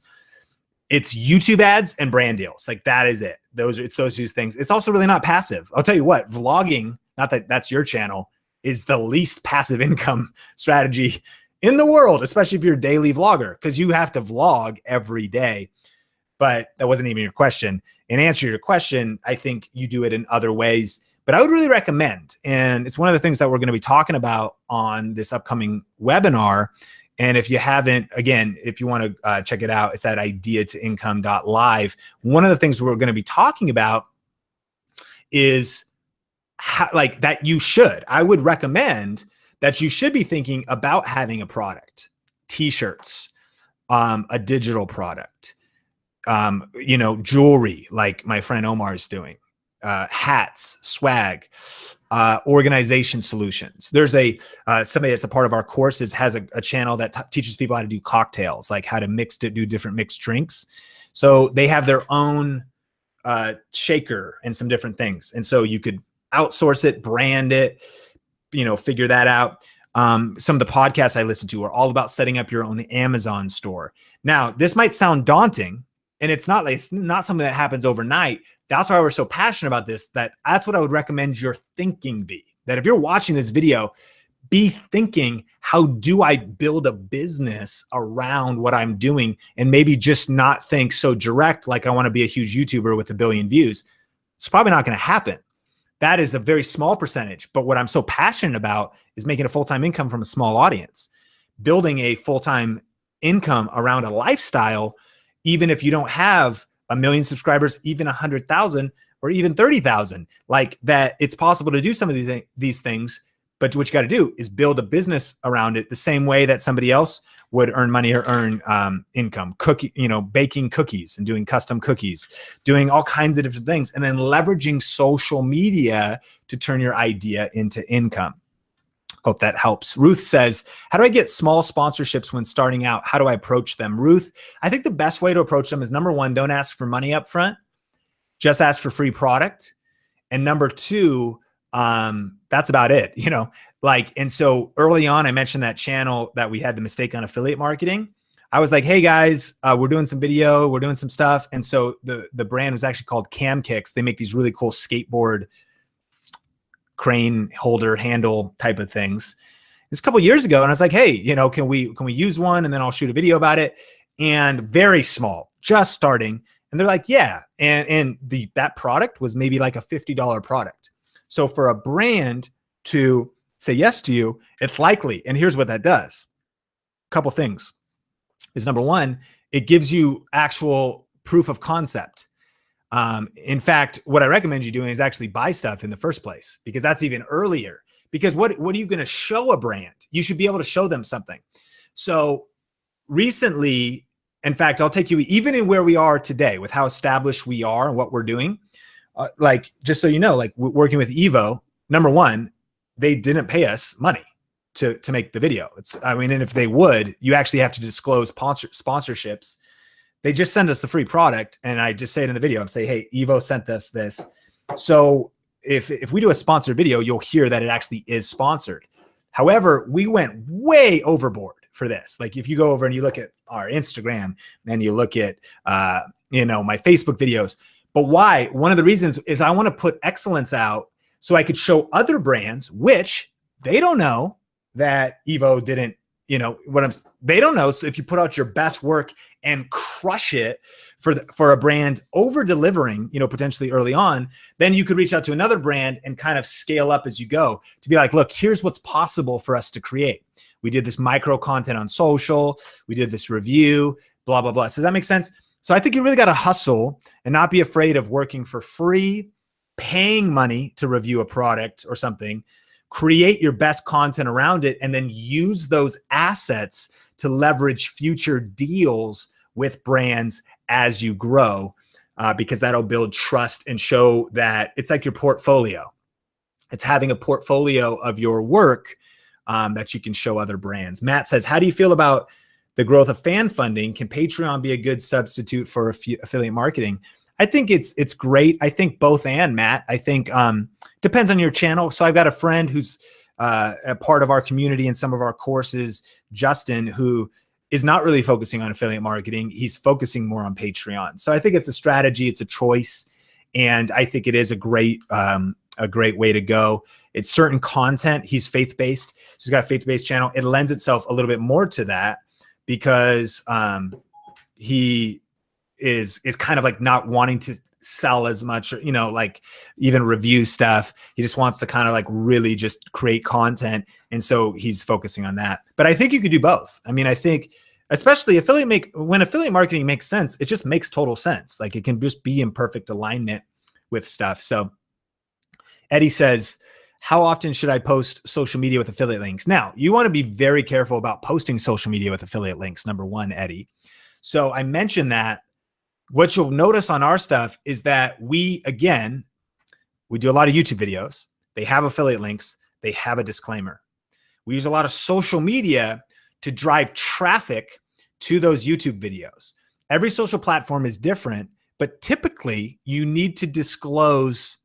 S1: It's YouTube ads and brand deals. Like that is it. It's those two things. It's also really not passive. I'll tell you what, vlogging, not that that's your channel, is the least passive income strategy in the world, especially if you're a daily vlogger, because you have to vlog every day. But that wasn't even your question. In answer to your question, I think you do it in other ways. But I would really recommend, and it's one of the things that we're going to be talking about on this upcoming webinar. And if you haven't, again, if you want to check it out, it's at ideatoincome.live. One of the things we're going to be talking about is how, like, that you should, I would recommend that you should be thinking about having a product, t-shirts, a digital product, you know, jewelry, like my friend Omar is doing, hats, swag, organization solutions. There's somebody that's a part of our courses has a channel that teaches people how to do cocktails, like how to do different mixed drinks. So they have their own shaker and some different things. And so you could outsource it, brand it, figure that out. Some of the podcasts I listen to are all about setting up your own Amazon store. Now, this might sound daunting, and it's not something that happens overnight. That's why we're so passionate about this. That's what I would recommend your thinking be. That if you're watching this video, be thinking, how do I build a business around what I'm doing? And maybe just not think so direct, like I want to be a huge YouTuber with 1 billion views. It's probably not going to happen. That is a very small percentage. But what I'm so passionate about is making a full-time income from a small audience, building a full-time income around a lifestyle, even if you don't have 1 million subscribers, even 100,000 or even 30,000, like that. It's possible to do some of these things, but what you got to do is build a business around it the same way that somebody else would earn money or earn income, baking cookies and doing custom cookies, doing all kinds of different things, and then leveraging social media to turn your idea into income. Hope that helps. Ruth says, how do I get small sponsorships when starting out? How do I approach them? Ruth, I think the best way to approach them is, number one, don't ask for money up front. Just ask for free product. And number two, that's about it, and so early on, I mentioned that channel that we had the mistake on affiliate marketing. I was like, hey guys, we're doing some video, we're doing some stuff. And so the brand was actually called Cam Kicks. They make these really cool skateboard crane holder handle type of things. It's a couple years ago. And I was like, hey, can we use one? And then I'll shoot a video about it. And very small, just starting. And they're like, yeah. And that product was maybe like a $50 product. So for a brand to say yes to you, it's likely. And here's what that does. A couple things is, number one, it gives you actual proof of concept. In fact, what I recommend you doing is actually buy stuff in the first place, because that's even earlier. Because what are you going to show a brand? You should be able to show them something. So recently, in fact, I'll take you even in where we are today with how established we are and what we're doing. Just so you know, like working with Evo, number one, they didn't pay us money to make the video. And if they would, you actually have to disclose sponsorships. They just send us the free product, and I just say it in the video. I'm saying, hey, Evo sent us this. So if we do a sponsored video, you'll hear that it actually is sponsored. However, we went way overboard for this. Like if you go over and you look at our Instagram and you look at my Facebook videos. But why? One of the reasons is I want to put excellence out so I could show other brands, which they don't know that Evo didn't, they don't know. So if you put out your best work and crush it for a brand, over delivering, potentially early on, then you could reach out to another brand and kind of scale up as you go to be like, look, here's what's possible for us to create. We did this micro content on social. We did this review, blah, blah, blah. So does that make sense? So I think you really got to hustle and not be afraid of working for free, paying money to review a product or something, create your best content around it, and then use those assets to leverage future deals with brands as you grow, because that'll build trust and show that it's like your portfolio. It's having a portfolio of your work that you can show other brands. Matt says, how do you feel about the growth of fan funding? Can Patreon be a good substitute for affiliate marketing? I think it's great. I think both and, Matt. I think depends on your channel. So I've got a friend who's a part of our community in some of our courses, Justin, who is not really focusing on affiliate marketing. He's focusing more on Patreon. So I think it's a strategy. It's a choice. And I think it is a great way to go. It's certain content. He's faith-based. So he's got a faith-based channel. It lends itself a little bit more to that because he is kind of like not wanting to sell as much, or, like even review stuff. He just wants to kind of like really just create content. And so he's focusing on that. But I think you could do both. I think especially when affiliate marketing makes sense, it just makes total sense. Like it can just be in perfect alignment with stuff. So Eddie says, how often should I post social media with affiliate links? Now, you want to be very careful about posting social media with affiliate links, number one, Eddie. So I mentioned that. What you'll notice on our stuff is that we do a lot of YouTube videos. They have affiliate links. They have a disclaimer. We use a lot of social media to drive traffic to those YouTube videos. Every social platform is different, but typically you need to disclose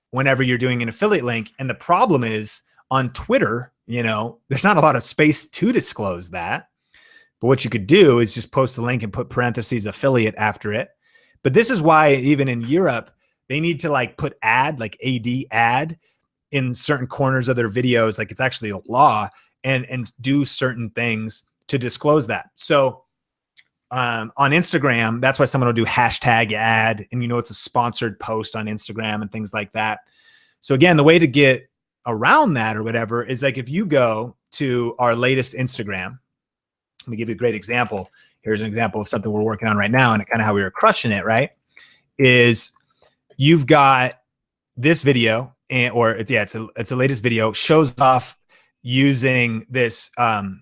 S1: whenever you're doing an affiliate link. And the problem is on Twitter, there's not a lot of space to disclose that. But what you could do is just post the link and put parentheses affiliate after it. But this is why even in Europe, they need to like put ad, like ad in certain corners of their videos. Like it's actually a law, and do certain things to disclose that. So on Instagram, that's why someone will do hashtag ad, and it's a sponsored post on Instagram and things like that. So again, the way to get around that or whatever is like, if you go to our latest Instagram, let me give you a great example. Here's an example of something we're working on right now, and kind of how we were crushing it, right? Is you've got this video, it's a latest video, shows off using this Evo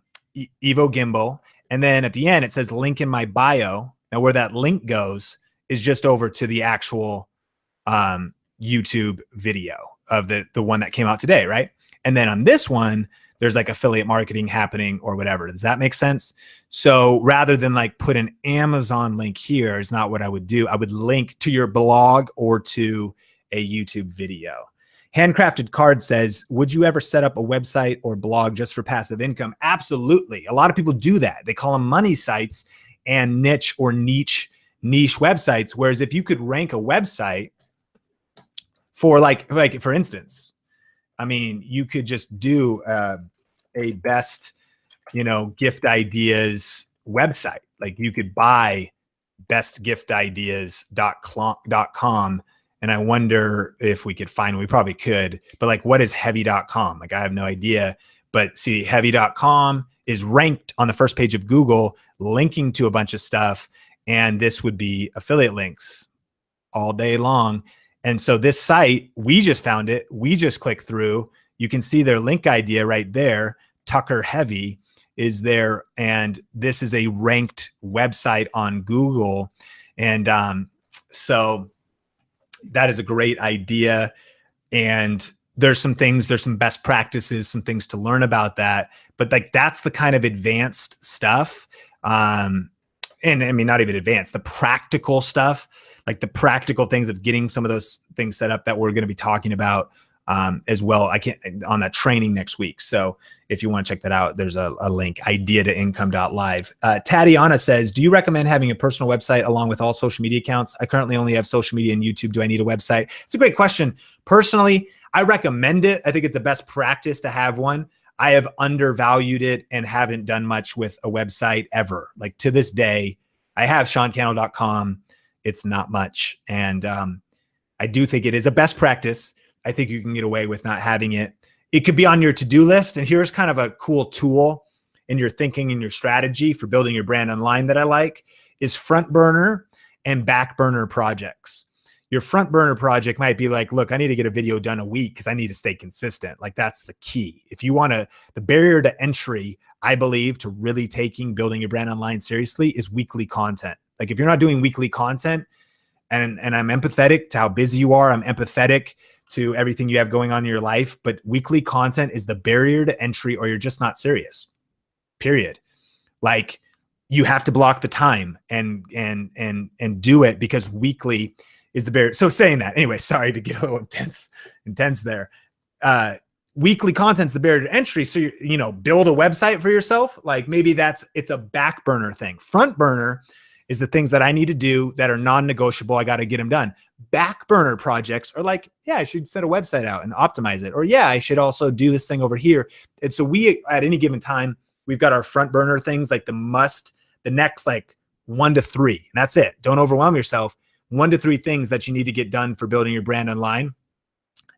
S1: gimbal. And then at the end, it says link in my bio. Now where that link goes is just over to the actual YouTube video of the one that came out today, right? And then on this one, there's like affiliate marketing happening or whatever. Does that make sense? So rather than like put an Amazon link here, is not what I would do. I would link to your blog or to a YouTube video. Handcrafted Card says, would you ever set up a website or blog just for passive income? Absolutely. A lot of people do that. They call them money sites and niche websites. Whereas if you could rank a website for like for instance, I mean, you could just do a best, gift ideas website. Like you could buy bestgiftideas.com. And I wonder if we could find, we probably could, but like, what is heavy.com? Like, I have no idea, but see, heavy.com is ranked on the first page of Google, linking to a bunch of stuff. And this would be affiliate links all day long. And so this site, we just found it. We just clicked through. You can see their link idea right there. Tucker Heavy is there. And this is a ranked website on Google. And so that is a great idea. And there's some best practices, some things to learn about that. But like, that's the kind of advanced stuff. And I mean, not even advanced, the practical stuff, like the practical things of getting some of those things set up that we're going to be talking about as well. I can't on that training next week. So if you want to check that out, there's a link, idea2income.live. Tatiana says, do you recommend having a personal website along with all social media accounts? I currently only have social media and YouTube. Do I need a website? It's a great question. Personally, I recommend it. I think it's a best practice to have one. I have undervalued it and haven't done much with a website ever. Like to this day, I have SeanCannell.com. It's not much. And I do think it is a best practice. I think you can get away with not having it. It could be on your to-do list. And here's kind of a cool tool in your thinking and your strategy for building your brand online that I like is front burner and back burner projects. Your front burner project might be like, look, I need to get a video done a week because I need to stay consistent. Like that's the key. If you want to, the barrier to entry, I believe, to really building your brand online seriously is weekly content. Like if you're not doing weekly content, and I'm empathetic to how busy you are, I'm empathetic to everything you have going on in your life, but weekly content is the barrier to entry, or you're just not serious, period. Like you have to block the time and do it, because weekly is the barrier. So saying that anyway, sorry to get a little intense there. Weekly content's the barrier to entry. So build a website for yourself. Like maybe it's a back burner thing. Front burner is the things that I need to do that are non-negotiable. I got to get them done. Back burner projects are like, yeah, I should set a website out and optimize it. Or yeah, I should also do this thing over here. And so we, at any given time, we've got our front burner things, like the next like 1 to 3. And that's it. Don't overwhelm yourself. 1 to 3 things that you need to get done for building your brand online.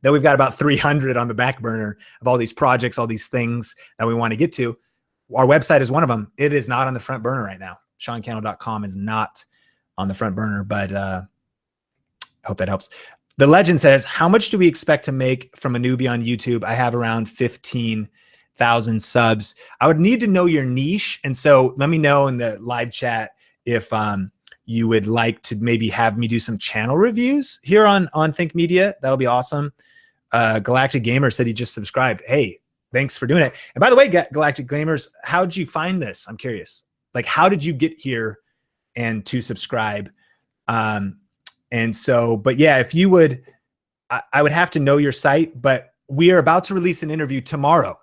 S1: Then we've got about 300 on the back burner of all these projects, all these things that we want to get to. Our website is one of them. It is not on the front burner right now. SeanCannell.com is not on the front burner, but I hope that helps. The legend says, how much do we expect to make from a newbie on YouTube? I have around 15,000 subs. I would need to know your niche. And so let me know in the live chat if you would like to maybe have me do some channel reviews here on Think Media. That'll be awesome. Galactic Gamer said he just subscribed. Hey, thanks for doing it. And by the way, Galactic Gamers, how did you find this? I'm curious. Like, how did you get here and to subscribe? And so, but yeah, if you would, I would have to know your site, but we are about to release an interview tomorrow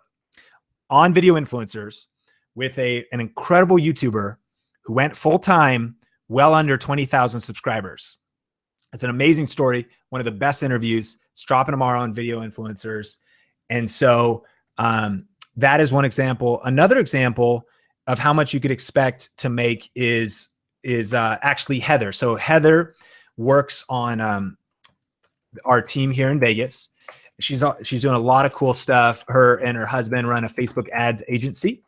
S1: on Video Influencers with an incredible YouTuber who went full-time, well under 20,000 subscribers. It's an amazing story. One of the best interviews. It's dropping tomorrow on Video Influencers. And so that is one example. Another example of how much you could expect to make is actually Heather. So Heather works on our team here in Vegas. She's doing a lot of cool stuff. Her and her husband run a Facebook ads agency.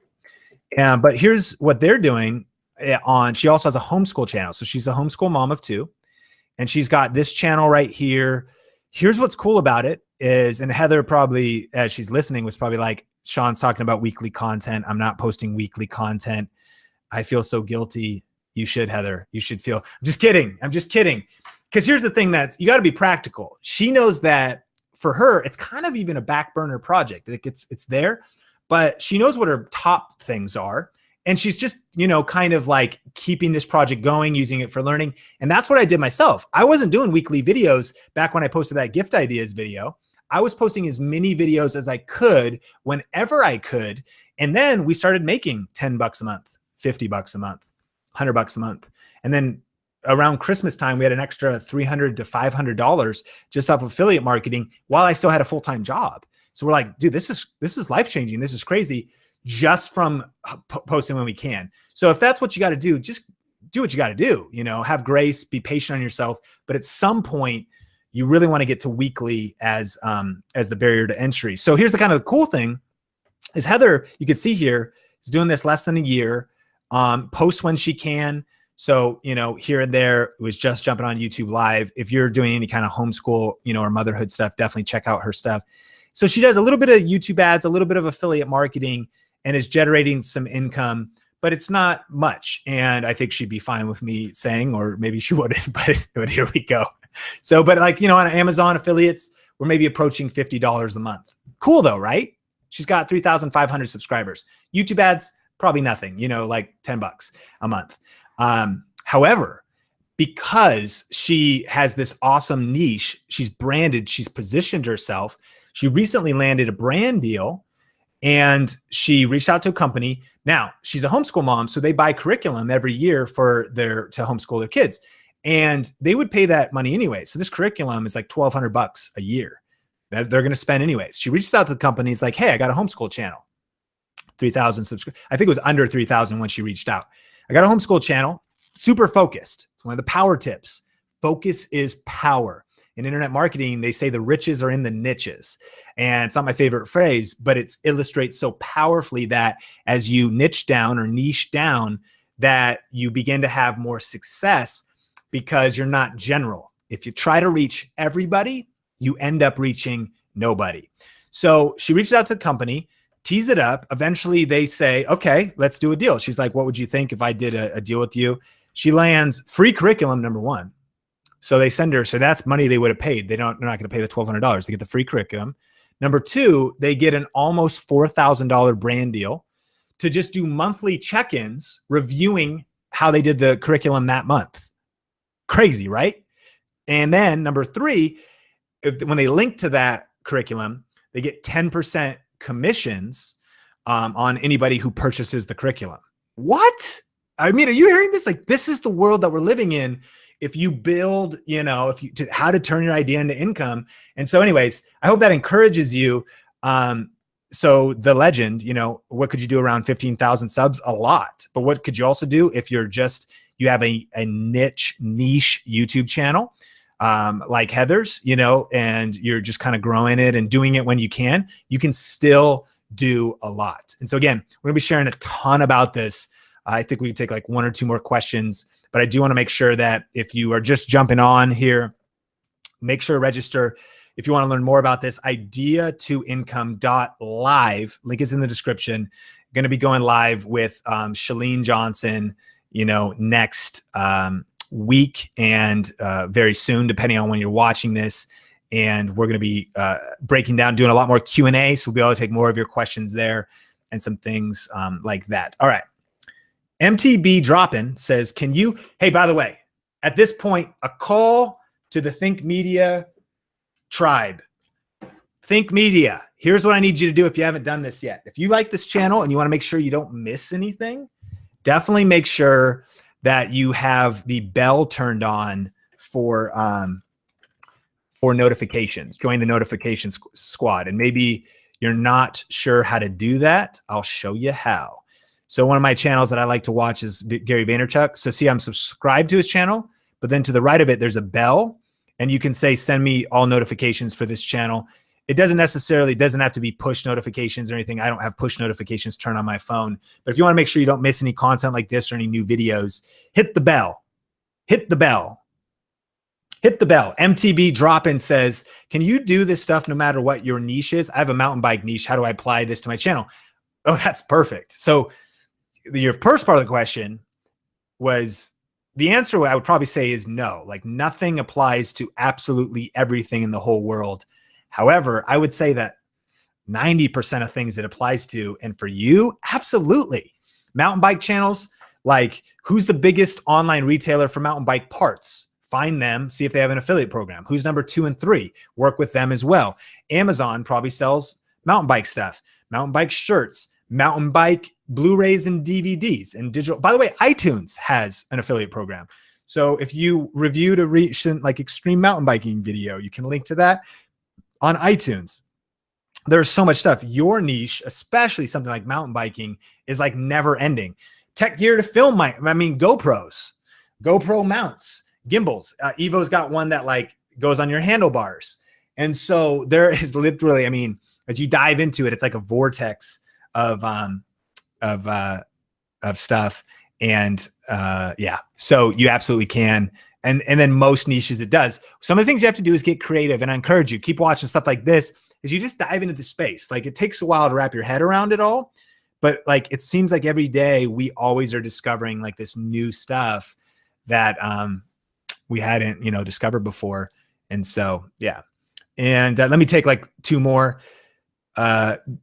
S1: But here's what they're doing she also has a homeschool channel. So she's a homeschool mom of 2. And she's got this channel right here. Here's what's cool about it is, and Heather probably, as she's listening, was probably like, Sean's talking about weekly content. I'm not posting weekly content. I feel so guilty. You should, Heather. You should feel, I'm just kidding. I'm just kidding. Because here's the thing, that's, you got to be practical. She knows that for her, it's kind of even a back burner project. Like it's there, but she knows what her top things are. And she's just, you know, kind of like keeping this project going, using it for learning. And that's what I did myself. I wasn't doing weekly videos back when I posted that gift ideas video. I was posting as many videos as I could whenever I could. And then we started making 10 bucks a month, 50 bucks a month, 100 bucks a month. And then around Christmas time, we had an extra $300 to $500 just off affiliate marketing while I still had a full-time job. So we're like, dude, this is life-changing. This is crazy. Just from posting when we can. So if that's what you got to do, just do what you got to do, you know, have grace, be patient on yourself. But at some point you really want to get to weekly as the barrier to entry. So here's the kind of cool thing is Heather, you can see here, is doing this less than a year, posts when she can. So, you know, here and there, it was just jumping on YouTube Live. If you're doing any kind of homeschool, you know, or motherhood stuff, definitely check out her stuff. So she does a little bit of YouTube ads, a little bit of affiliate marketing, and is generating some income, but it's not much. And I think she'd be fine with me saying, or maybe she wouldn't, but here we go. So, but like, you know, on Amazon affiliates, we're maybe approaching $50 a month. Cool though, right? She's got 3,500 subscribers. YouTube ads, probably nothing, you know, like 10 bucks a month. However, because she has this awesome niche, she's branded, she's positioned herself. She recently landed a brand deal and she reached out to a company. Now she's a homeschool mom, so they buy curriculum every year to homeschool their kids, and they would pay that money anyway. So this curriculum is like $1,200 a year that they're going to spend anyways. She reaches out to the companies like, hey, I got a homeschool channel, 3,000 subscribers. I think it was under 3,000 when she reached out. I got a homeschool channel, super focused. It's one of the power tips. Focus is power. In internet marketing, they say the riches are in the niches. And it's not my favorite phrase, but it illustrates so powerfully that as you niche down or niche down, that you begin to have more success because you're not general. If you try to reach everybody, you end up reaching nobody. So she reaches out to the company, tees it up. Eventually they say, okay, let's do a deal. She's like, what would you think if I did a deal with you? She lands free curriculum, number one. So they send her, so that's money they would have paid. They're not going to pay the $1,200. They get the free curriculum. Number two, they get an almost $4,000 brand deal to just do monthly check-ins reviewing how they did the curriculum that month. Crazy, right? And then number three, when they link to that curriculum, they get 10% commissions on anybody who purchases the curriculum. What? I mean, are you hearing this? Like, this is the world that we're living in. If you build, you know, how to turn your idea into income. And so anyways, I hope that encourages you. So the legend, you know, what could you do around 15,000 subs? A lot. But what could you also do if you have a niche YouTube channel like Heather's, you know, and you're just kind of growing it and doing it when you can still do a lot. And so again, we're gonna be sharing a ton about this. I think we can take like one or two more questions, but I do want to make sure that if you are just jumping on here, make sure to register. If you want to learn more about this, idea2income.live, link is in the description. Going to be going live with Chalene Johnson, you know, next week and very soon, depending on when you're watching this. And we're going to be breaking down, doing a lot more Q&A. So we'll be able to take more of your questions there and some things like that. All right. MTB Droppin says, hey, by the way, at this point, a call to the Think Media tribe. Think Media. Here's what I need you to do if you haven't done this yet. If you like this channel and you want to make sure you don't miss anything, definitely make sure that you have the bell turned on for notifications. Join the notification squad. And maybe you're not sure how to do that. I'll show you how. So one of my channels that I like to watch is Gary Vaynerchuk. So see, I'm subscribed to his channel, but then to the right of it, there's a bell, and you can say, send me all notifications for this channel. It doesn't have to be push notifications or anything. I don't have push notifications turned on my phone. But if you want to make sure you don't miss any content like this or any new videos, hit the bell. Hit the bell. Hit the bell. MTB Drop-In says, can you do this stuff no matter what your niche is? I have a mountain bike niche. How do I apply this to my channel? Oh, that's perfect. So your first part of the question was, the answer I would probably say is no. Like, nothing applies to absolutely everything in the whole world. However, I would say that 90% of things it applies to, and for you, absolutely. Mountain bike channels, like, who's the biggest online retailer for mountain bike parts? Find them, see if they have an affiliate program. Who's number 2 and 3? Work with them as well. Amazon probably sells mountain bike stuff, mountain bike shirts, mountain bike Blu-rays and DVDs and digital. By the way, iTunes has an affiliate program. So if you reviewed a recent like extreme mountain biking video, you can link to that on iTunes. There's so much stuff. Your niche, especially something like mountain biking, is like never ending. Tech gear to film, GoPros, GoPro mounts, gimbals. Evo's got one that like goes on your handlebars. And so there is literally, as you dive into it, it's like a vortex of stuff. And yeah, so you absolutely can. And then most niches it does. Some of the things you have to do is get creative, and I encourage you, keep watching stuff like this, is you just dive into the space. Like, it takes a while to wrap your head around it all, but like, it seems like every day we always are discovering like this new stuff that we hadn't, discovered before. And so, yeah. And let me take like 2 more.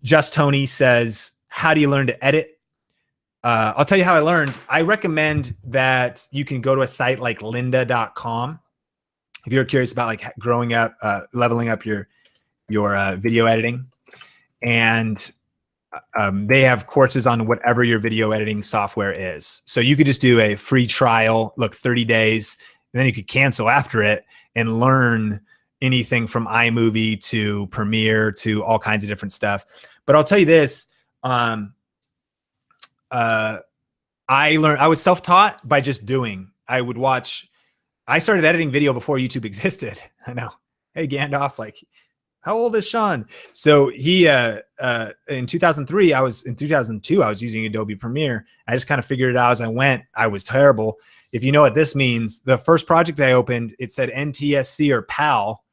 S1: Just Tony says, how do you learn to edit? I'll tell you how I learned. I recommend that you can go to a site like lynda.com if you're curious about like growing up, leveling up your video editing. And they have courses on whatever your video editing software is. So you could just do a free trial, look, 30 days, and then you could cancel after it and learn anything from iMovie to Premiere to all kinds of different stuff. But I'll tell you this, I was self-taught by just doing. I started editing video before YouTube existed. I know. Hey, Gandalf, like, how old is Sean? So he, in 2002, I was using Adobe Premiere. I just kind of figured it out as I went. I was terrible. If you know what this means, the first project I opened, it said NTSC or PAL.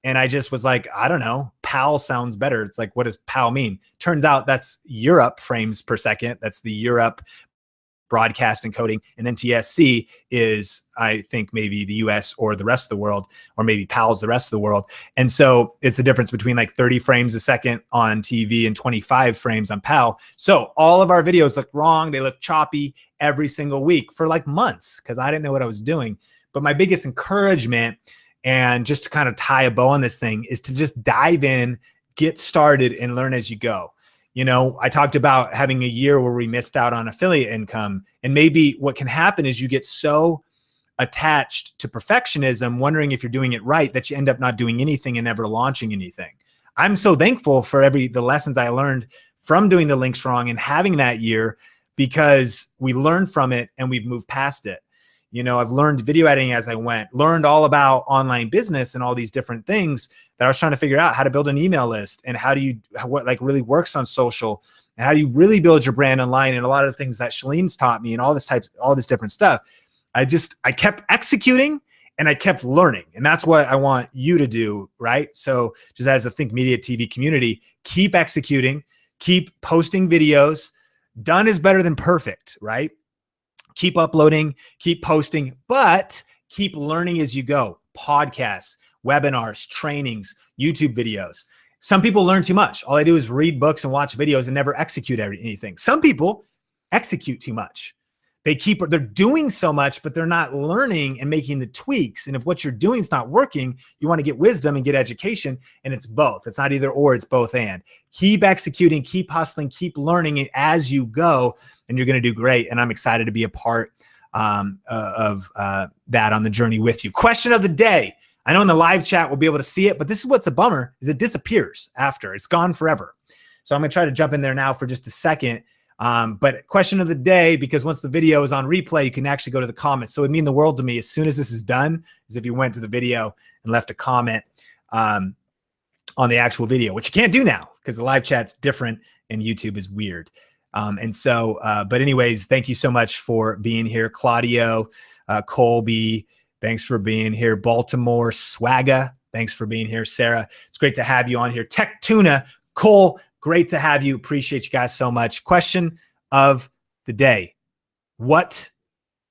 S1: And I just was like, I don't know, PAL sounds better. It's like, what does PAL mean? Turns out that's Europe frames per second. That's the Europe broadcast encoding. And NTSC is, I think, maybe the US or the rest of the world, or maybe PAL's the rest of the world. And so it's the difference between like 30 frames a second on TV and 25 frames on PAL. So all of our videos look wrong. They look choppy every single week for like months because I didn't know what I was doing. But my biggest encouragement, and just to kind of tie a bow on this thing, is to just dive in, get started, and learn as you go. I talked about having a year where we missed out on affiliate income. And maybe what can happen is you get so attached to perfectionism, wondering if you're doing it right, that you end up not doing anything and never launching anything. I'm so thankful for the lessons I learned from doing the links wrong and having that year, because we learned from it and we've moved past it. I've learned video editing as I went, learned all about online business and all these different things that I was trying to figure out, how to build an email list and what like really works on social, and how do you really build your brand online, and a lot of the things that Shalene's taught me and all this different stuff. I kept executing and I kept learning, and that's what I want you to do, right? So just as a Think Media TV community, keep executing, keep posting videos. Done is better than perfect, right? Keep uploading, keep posting, but keep learning as you go. Podcasts, webinars, trainings, YouTube videos. Some people learn too much. All they do is read books and watch videos and never execute anything. Some people execute too much. they're doing so much, but they're not learning and making the tweaks. And if what you're doing is not working, you want to get wisdom and get education. And it's both. It's not either or, it's both and. Keep executing, keep hustling, keep learning as you go, and you're going to do great. And I'm excited to be a part of that on the journey with you. Question of the day. I know in the live chat we'll be able to see it, but this is what's a bummer is it disappears after. It's gone forever. So I'm going to try to jump in there now for just a second. But question of the day, because once the video is on replay, you can actually go to the comments. So it would mean the world to me as soon as this is done, is if you went to the video and left a comment on the actual video, which you can't do now because the live chat's different and YouTube is weird. But anyways, thank you so much for being here. Claudio, Colby, thanks for being here. Baltimore, Swagga, thanks for being here. Sarah, it's great to have you on here. Tech Tuna, Cole, great to have you. Appreciate you guys so much. Question of the day. What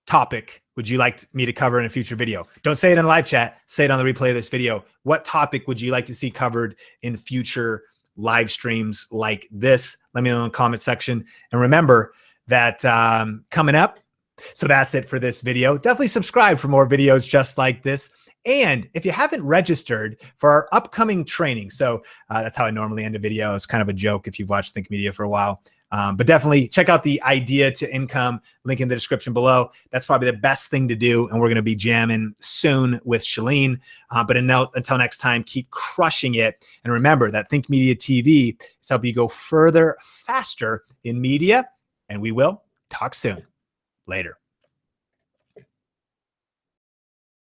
S1: topic would you like me to cover in a future video? Don't say it in the live chat. Say it on the replay of this video. What topic would you like to see covered in future live streams like this? Let me know in the comment section. And remember that coming up, so that's it for this video. Definitely subscribe for more videos just like this. And if you haven't registered for our upcoming training, so that's how I normally end a video. It's kind of a joke if you've watched Think Media for a while. But definitely check out the Idea to Income link in the description below. That's probably the best thing to do. And we're going to be jamming soon with Shalene. But until next time, keep crushing it. And remember that Think Media TV is helping you go further, faster in media. And we will talk soon. Later.